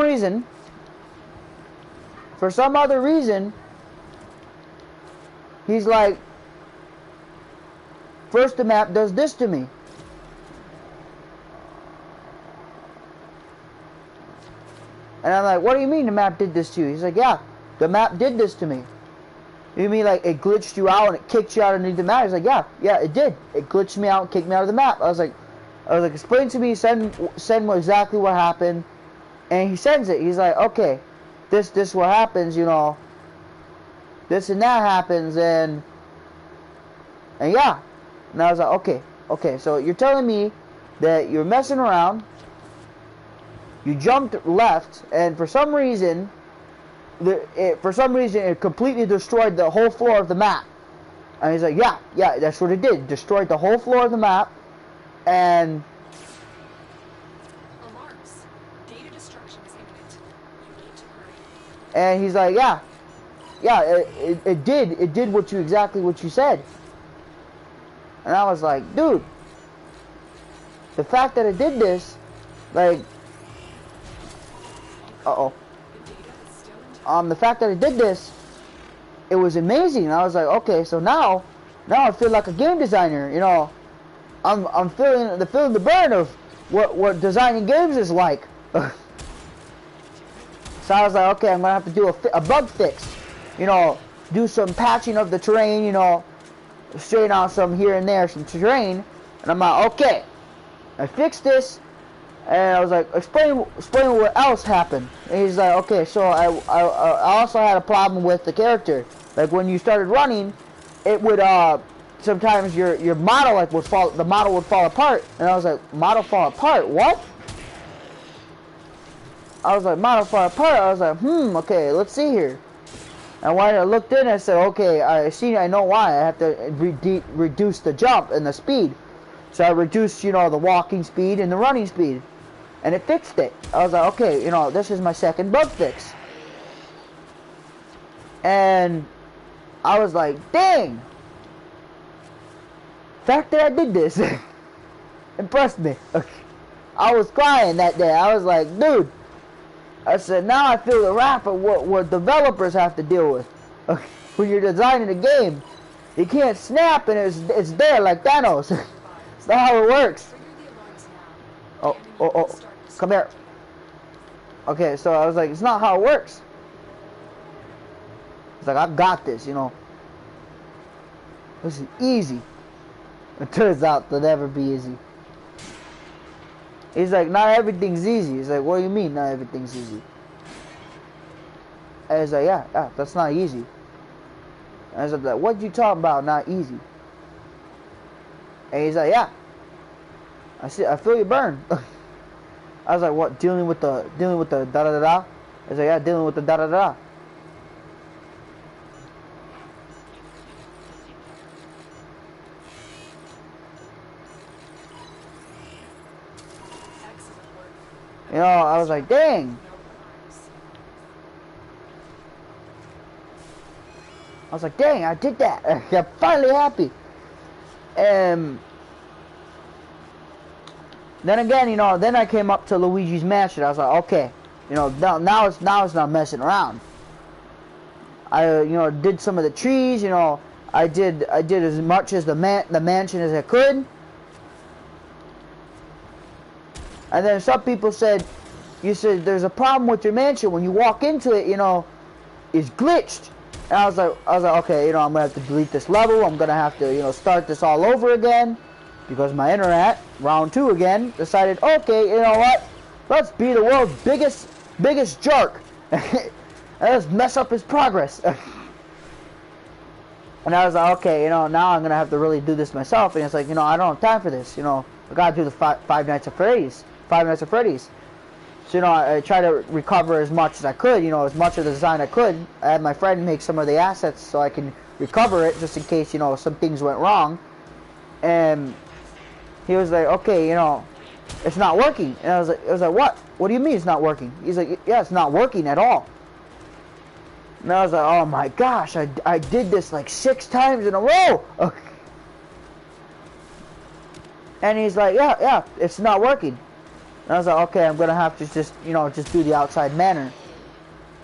other reason, he's like, first the map does this to me. And I'm like, what do you mean the map did this to you? He's like, yeah, the map did this to me. You mean like it glitched you out and it kicked you out underneath the map? He's like, yeah, it did. It glitched me out and kicked me out of the map. I was like, explain to me, send exactly what happened. And he sends it. He's like, okay, this what happens, you know. This and that happens, and yeah. And I was like, okay, so you're telling me that you're messing around, you jumped left, and for some reason it completely destroyed the whole floor of the map. And he's like, yeah, that's what it did. Destroyed the whole floor of the map, and Alarms. Data destruction is imminent. You need to hurry. and he's like, yeah, it did exactly what you said. And I was like, dude, the fact that it did this, like, the fact that it did this, it was amazing. And I was like, okay, so now I feel like a game designer, you know. I'm feeling the burn of what designing games is like. So I was like, okay, I'm gonna have to do a bug fix, you know, do some patching of the terrain, you know, straighten out some here and there, some terrain. And I'm like, okay, I fixed this. And I was like, explain what else happened. And he's like, okay, so I also had a problem with the character. Like when you started running, it would sometimes your model would fall apart. And I was like, model fall apart? What? I was like, model fall apart. I was like, okay, let's see here. And when I looked in, I said, okay, I know why. I have to reduce the jump and the speed. So I reduced, you know, the walking speed and the running speed. And it fixed it. I was like, okay, you know, this is my second bug fix. And I was like, dang. The fact that I did this impressed me. I was crying that day. I was like, dude. I said, now I feel the wrath of what developers have to deal with. When you're designing a game, you can't snap and it's there like Thanos. It's not how it works. Oh, come here. Okay, so I was like, it's not how it works. It's like, I've got this, you know. This is easy. It turns out to never be easy. He's like, not everything's easy. He's like, what do you mean not everything's easy? And he's like, yeah, that's not easy. And I was like, what you talking about, not easy? And he's like, yeah. I feel you burn. I was like, what, dealing with the da-da-da-da? I was like, yeah, dealing with the da-da-da-da. You know, I was like, dang. I was like, dang, I did that. I'm finally happy. And then again, you know, then I came up to Luigi's Mansion. I was like, okay, you know, now it's not messing around. I, you know, did some of the trees. You know, I did as much as the mansion as I could. And then some people said, you said there's a problem with your mansion when you walk into it. You know, it's glitched. And I was like, okay, you know, I'm gonna have to delete this level. I'm gonna have to, you know, start this all over again, because my internet, round 2 again, decided, okay, you know what? Let's be the world's biggest jerk. And let's mess up his progress. And I was like, okay, you know, now I'm gonna have to really do this myself. And it's like, you know, I don't have time for this. You know, I gotta do the Five Nights at Freddy's. So, you know, I tried to recover as much as I could. You know, as much of the design I could. I had my friend make some of the assets so I can recover it, just in case, you know, some things went wrong. And he was like, okay, you know, it's not working. And I was like, what? What do you mean it's not working? He's like, yeah, it's not working at all. And I was like, oh my gosh, I did this like 6 times in a row. And he's like, yeah, it's not working. And I was like, okay, I'm gonna have to just, you know, just do the outside manner.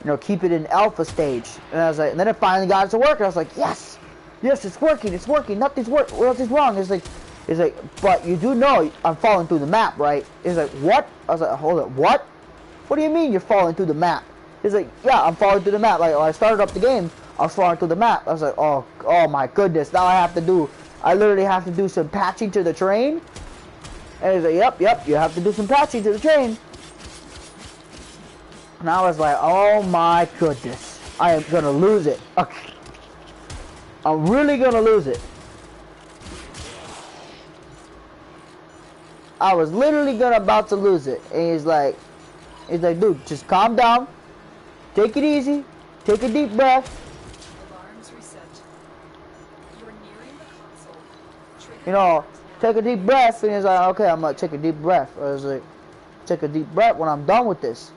You know, keep it in alpha stage. And I was like, and then it finally got it to work. And I was like, yes, it's working, nothing's wrong. It's like, but you do know I'm falling through the map, right? He's like, what? I was like, hold up, what? What do you mean you're falling through the map? He's like, yeah, I'm falling through the map. Like, when I started up the game, I was falling through the map. I was like, oh my goodness. Now I literally have to do some patching to the terrain. And he's like, yep, you have to do some patching to the terrain. And I was like, oh my goodness. I am gonna lose it. Okay. I'm really gonna lose it. I was literally about to lose it. And he's like, dude, just calm down. Take it easy. Take a deep breath. Alarms reset. You're nearing the console. Trigger You know, take a deep breath. And he's like, okay, I'm gonna take a deep breath. I was like, take a deep breath when I'm done with this.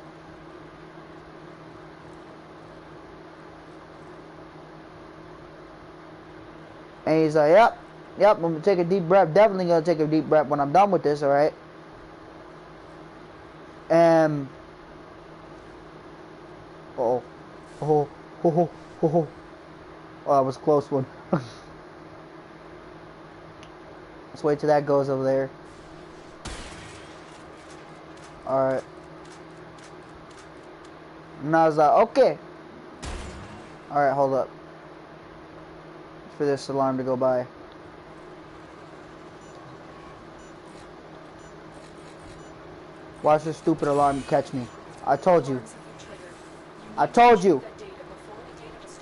And he's like, yep, I'm gonna take a deep breath. Definitely gonna take a deep breath when I'm done with this, alright? Oh, that was a close one. Let's wait till that goes over there. Alright. And I was like, okay. Alright, hold up. For this alarm to go by. Watch this stupid alarm catch me. I told you. I told you.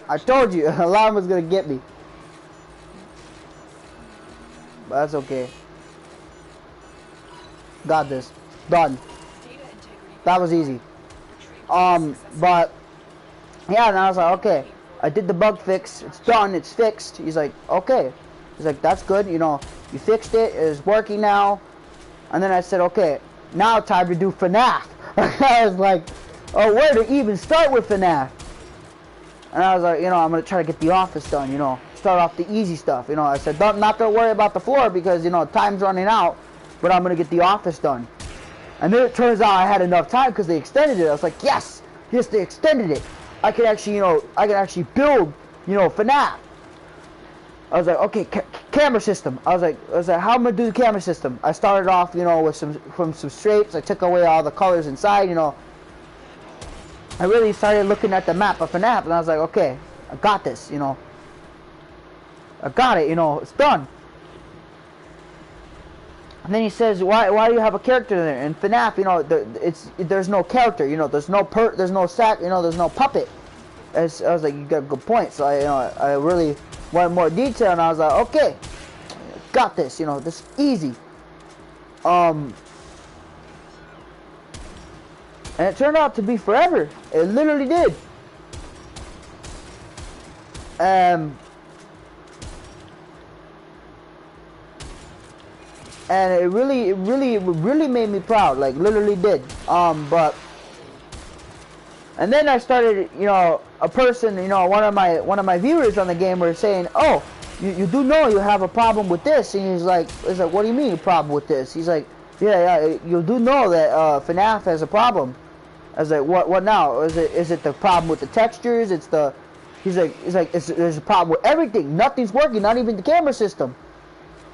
I told you. An alarm was gonna get me. But that's okay. Got this. Done. That was easy. But yeah, and I was like, okay. I did the bug fix. It's done. It's fixed. He's like, okay. He's like, that's good. You know, you fixed it. It's working now. And then I said, okay, now time to do FNAF. I was like, oh, where to even start with FNAF? And I was like, you know, I'm going to try to get the office done, you know. Start off the easy stuff. You know, I said, not going to worry about the floor because, you know, time's running out. But I'm going to get the office done. And then it turns out I had enough time because they extended it. I was like, yes, they extended it. I can actually, you know, build, you know, FNAF. I was like, okay, camera system. I was like, how am I gonna do the camera system? I started off, you know, with some strapes. I took away all the colors inside, you know. I really started looking at the map of FNAF, and I was like, okay, I got this, you know. I got it, you know, it's done. And then he says, why do you have a character there? In FNAF, you know, there's no character, you know, there's no sack, you know, there's no puppet. I was like, you got a good point. So I really wanted more detail, and I was like, okay, got this, you know, this is easy. And it turned out to be forever. It literally did. And it really made me proud, like literally did. But and then I started, you know, a person, you know, one of my viewers on the game were saying, oh, you do know you have a problem with this, and he's like, what do you mean a problem with this? He's like, yeah, you do know that FNAF has a problem. I was like, what now? Is it the problem with the textures? He's like, there's a problem with everything. Nothing's working, not even the camera system.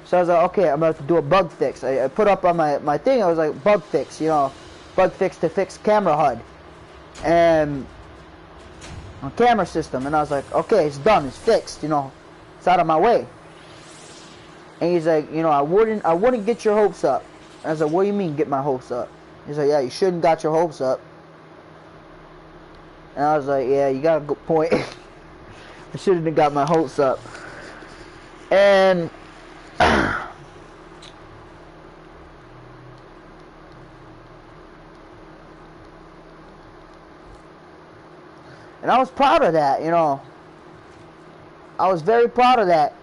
So I was like, okay, I'm about to do a bug fix. I put up on my thing, I was like, bug fix, you know, bug fix to fix camera HUD. And on camera system, and I was like, okay, it's done, it's fixed, you know, it's out of my way. And he's like, you know, I wouldn't get your hopes up. I was like, what do you mean get my hopes up? He's like, yeah, you shouldn't got your hopes up. And I was like, yeah, you got a good point. I shouldn't have got my hopes up. And and I was proud of that, you know. I was very proud of that.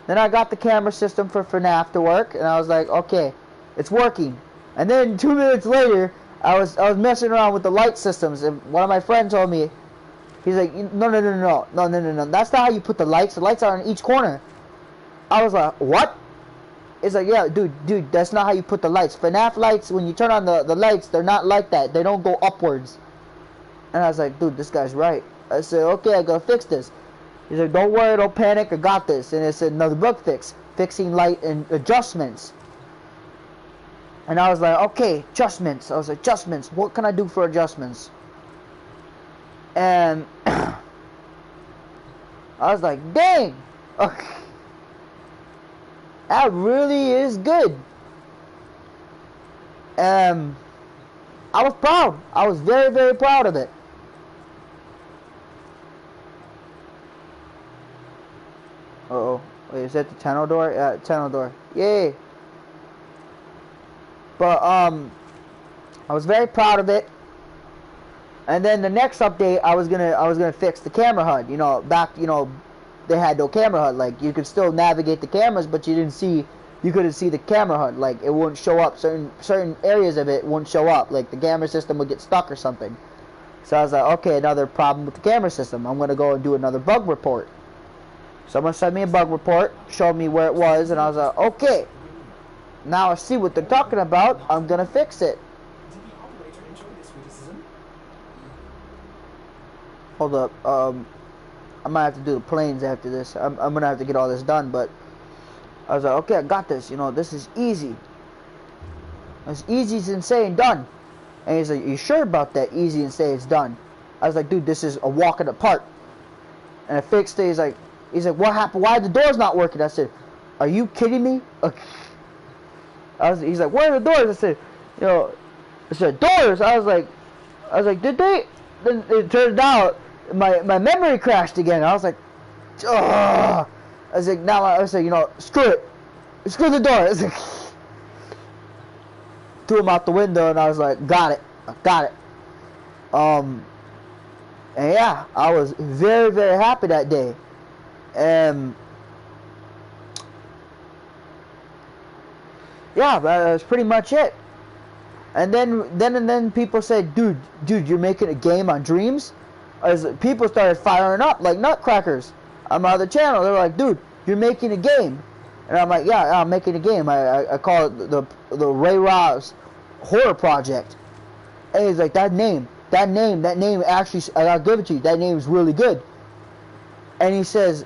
Then I got the camera system for FNAF to work, and I was like, okay, it's working. And then 2 minutes later, I was messing around with the light systems, and one of my friends told me, he's like, no, that's not how you put the lights. The lights are in each corner. I was like, what? It's like, yeah, dude, that's not how you put the lights. FNAF lights, when you turn on the lights, they're not like that. They don't go upwards. And I was like, dude, this guy's right. I said, okay, I gotta fix this. He's like, don't worry, don't panic, I got this. And it's another bug fix, fixing light and adjustments. And I was like, okay, adjustments. I was like, adjustments, what can I do for adjustments? And I was like, dang, okay. That really is good. I was proud. I was very, very proud of it. Uh-oh. Wait, is that the tunnel door? Yeah, tunnel door. Yay. But, I was very proud of it. And then the next update, I was gonna fix the camera HUD. You know, back, you know, they had no camera HUD. Like, you could still navigate the cameras, but you couldn't see the camera HUD. Like, it wouldn't show up. Certain areas of it wouldn't show up. Like, the camera system would get stuck or something. So I was like, okay, another problem with the camera system. I'm gonna go and do another bug report. Someone sent me a bug report, showed me where it was, and I was like, okay, now I see what they're talking about, I'm gonna fix it. Did the operator enjoy this criticism? Hold up, I might have to do the planes after this. I'm gonna have to get all this done, but I was like, okay, I got this, you know, this is easy. As easy as in saying done. And he's like, you sure about that? Easy and say it's done. I was like, dude, this is a walk in the park. And I fixed it. He's like, what happened? Why are the doors not working? I said, are you kidding me? He's like, where are the doors? I said, you know, I said, doors. I was like, did they? Then it turned out my memory crashed again. I was like, ugh. I was like, now I was like, you know, screw it. Screw the door. I was like, threw him out the window, and I was like, got it. I got it. And yeah, I was very, very happy that day. Yeah, that's pretty much it. And then people said, dude, you're making a game on Dreams? As people started firing up like nutcrackers on my other channel. They were like, dude, you're making a game. And I'm like, yeah, I'm making a game. I call it the Ray Ross Horror Project. And he's like, that name actually, I gotta give it to you. That name is really good. And he says,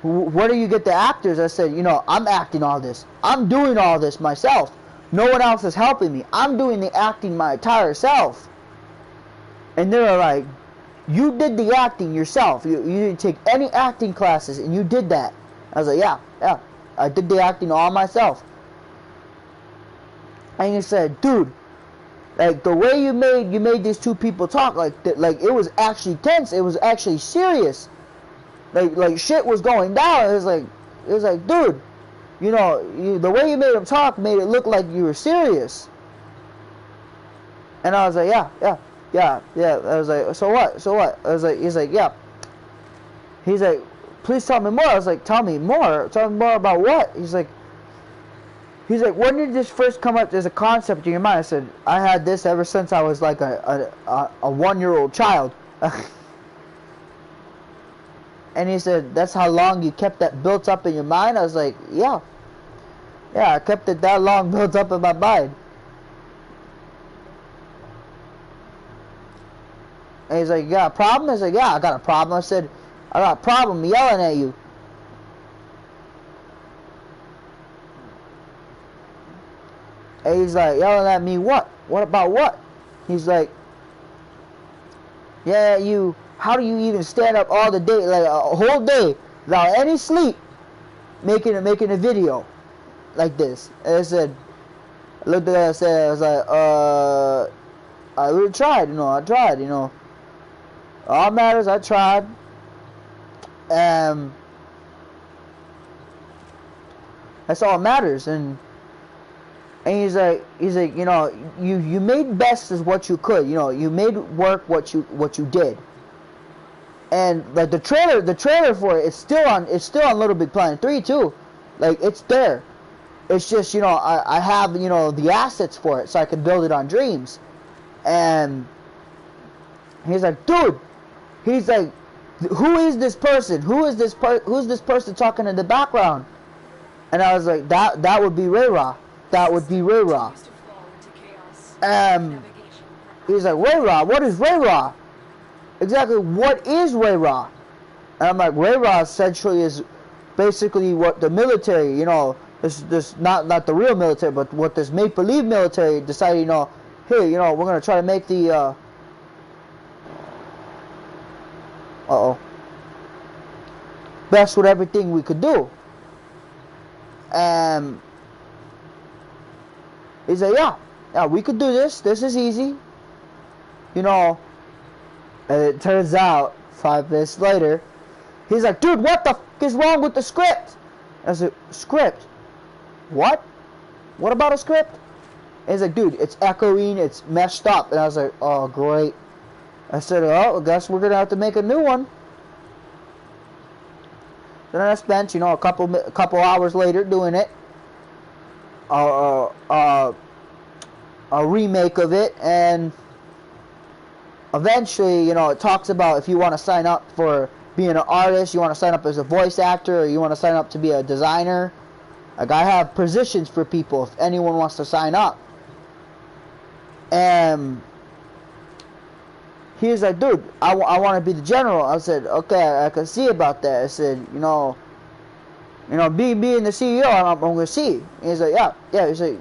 where do you get the actors? I said, you know, I'm acting all this. I'm doing all this myself. No one else is helping me. I'm doing the acting my entire self. And they were like, you did the acting yourself. You didn't take any acting classes, and you did that. I was like, yeah. I did the acting all myself. And he said, dude, like the way you made these two people talk, like it was actually tense. It was actually serious. Like shit was going down. It was like, dude, you know, the way you made them talk made it look like you were serious. And I was like, yeah. I was like, so what? I was like, he's like, yeah. He's like, please tell me more. I was like, tell me more about what? He's like, when did this first come up as a concept in your mind? I said, I had this ever since I was like a 1-year-old child. And he said, that's how long you kept that built up in your mind? I was like, yeah, I kept it that long built up in my mind. And he's like, you got a problem? I was like, yeah, I got a problem. I said, I got a problem yelling at you. And he's like, yelling at me what? What about what? He's like, yeah, you, how do you even stand up all the day, like a whole day, without any sleep, making a video like this? And I said, I looked at it and said, I was like, I really tried, I tried, All matters, I tried. That's all that matters. And he's like, you made best as what you could, you made work what you did. And like the trailer for it, it's still on Little Big Planet 3 too. Like, it's there. It's just, I have, the assets for it, so I can build it on Dreams. And he's like, dude, he's like, who is this person? Who's this person talking in the background? And I was like, that would be Ray-Ra. That would be Ray-Ra. He's like, Ray-Ra? What is Ray-Ra? Exactly, what is Ray-Ra? And I'm like, Ray-Ra essentially is basically what the military, this not the real military, but what this make-believe military decided, hey, we're going to try to make the, best with everything we could do. And he said, yeah, we could do this. This is easy. And it turns out, 5 minutes later, he's like, dude, what the f*** is wrong with the script? I said, script? What? What about a script? And he's like, dude, it's echoing, it's messed up. And I was like, oh, great. I said, oh, I guess we're going to have to make a new one. Then I spent, a couple hours later doing it. A remake of it. And eventually, it talks about if you want to sign up for being an artist, you want to sign up as a voice actor, or you want to sign up to be a designer. Like, I have positions for people if anyone wants to sign up. And he was like, dude, I want to be the general. I said, okay, I can see about that. I said, being the CEO, I'm going to see. And he's like, yeah. He said,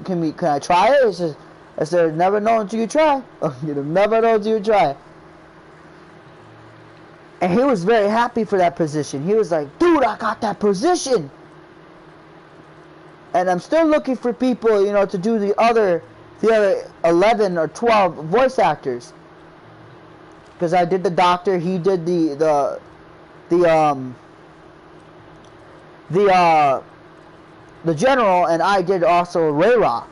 can I try it? He says, I said, never know until you try. You never know until you try. And he was very happy for that position. He was like, dude, I got that position. And I'm still looking for people, to do the other 11 or 12 voice actors. Because I did the doctor, he did the general, and I did also Ray-Ra.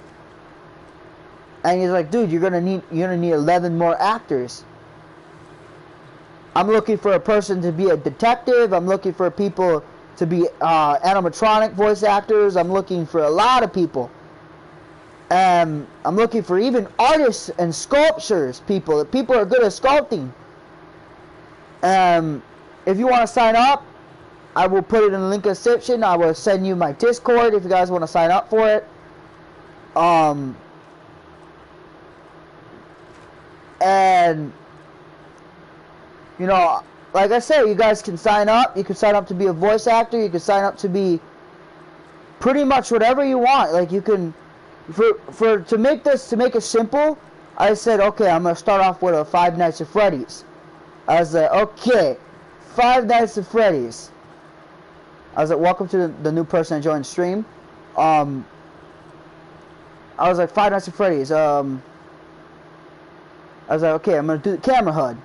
And he's like, dude, you're gonna need 11 more actors. I'm looking for a person to be a detective. I'm looking for people to be animatronic voice actors. I'm looking for a lot of people. I'm looking for even artists and sculptures, people. People are good at sculpting. If you want to sign up, I will put it in the link in the description. I will send you my Discord if you guys want to sign up for it. And like I said, you guys can sign up. You can sign up to be a voice actor. You can sign up to be pretty much whatever you want. Like, you can, to make it simple, I said, okay, I'm gonna start off with a Five Nights at Freddy's. I was like, okay, Five Nights at Freddy's. I was like, welcome to the new person that joined the stream. I was like, Five Nights at Freddy's. I was like, okay, I'm gonna do the camera HUD.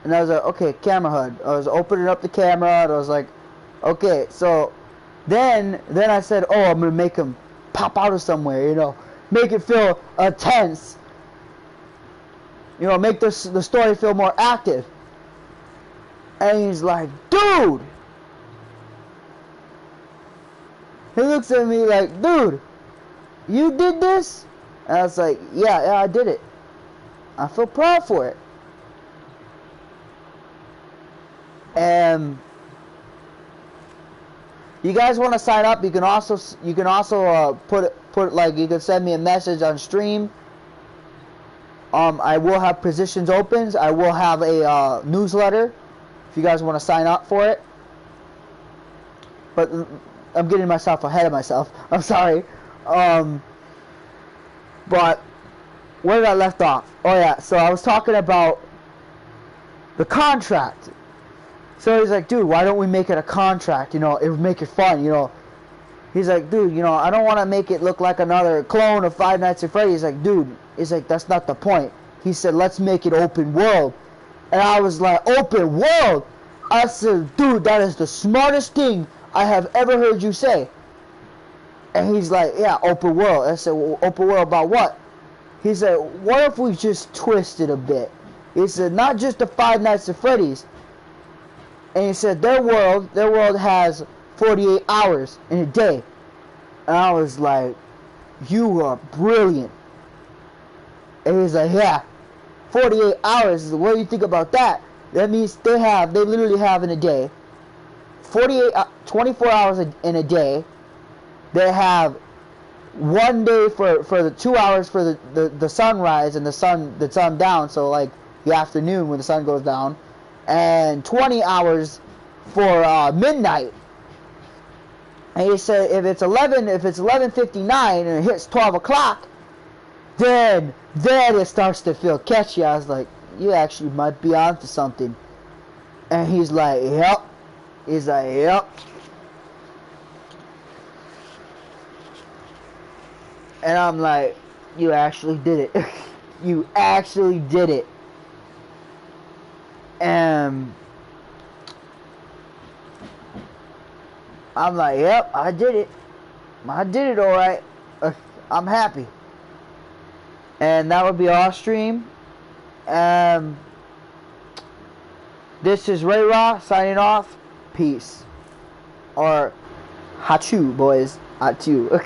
And I was like, okay, camera HUD. I was opening up the camera, and I was like, okay, so then I said, oh, I'm gonna make him pop out of somewhere, make it feel tense. Make the story feel more active. And he's like, dude! He looks at me like, dude, you did this? And I was like, yeah, I did it. I feel proud for it. And you guys want to sign up? You can also put like, you can send me a message on stream. I will have positions open. I will have a newsletter if you guys want to sign up for it. But I'm getting myself ahead of myself. I'm sorry. But where did I left off? Oh yeah, so I was talking about the contract. So he's like, dude, why don't we make it a contract? It would make it fun, He's like, dude, you know, I don't want to make it look like another clone of Five Nights at Freddy's. He's like, dude, he's like, that's not the point. He said, let's make it open world. And I was like, open world? I said, dude, that is the smartest thing I have ever heard you say. And he's like, yeah, open world. I said, well, open world about what? He said, what if we just twist it a bit? He said, not just the Five Nights at Freddy's. And he said, their world has 48 hours in a day. And I was like, you are brilliant. And he's like, yeah, 48 hours. What do you think about that? That means they literally have in a day 24 hours in a day. They have 1 day for the 2 hours for the sunrise and the sun down, so like the afternoon when the sun goes down, and 20 hours for midnight. And he said if it's 11:59 and it hits 12 o'clock, then it starts to feel catchy. I was like, you actually might be onto something. And he's like, yep. He's like, yep. And I'm like, you actually did it. You actually did it. And I'm like, yep, I did it. I did it alright. I'm happy. And that would be our stream. This is Ray Raw signing off. Peace. Or Hachu, boys. Hachu.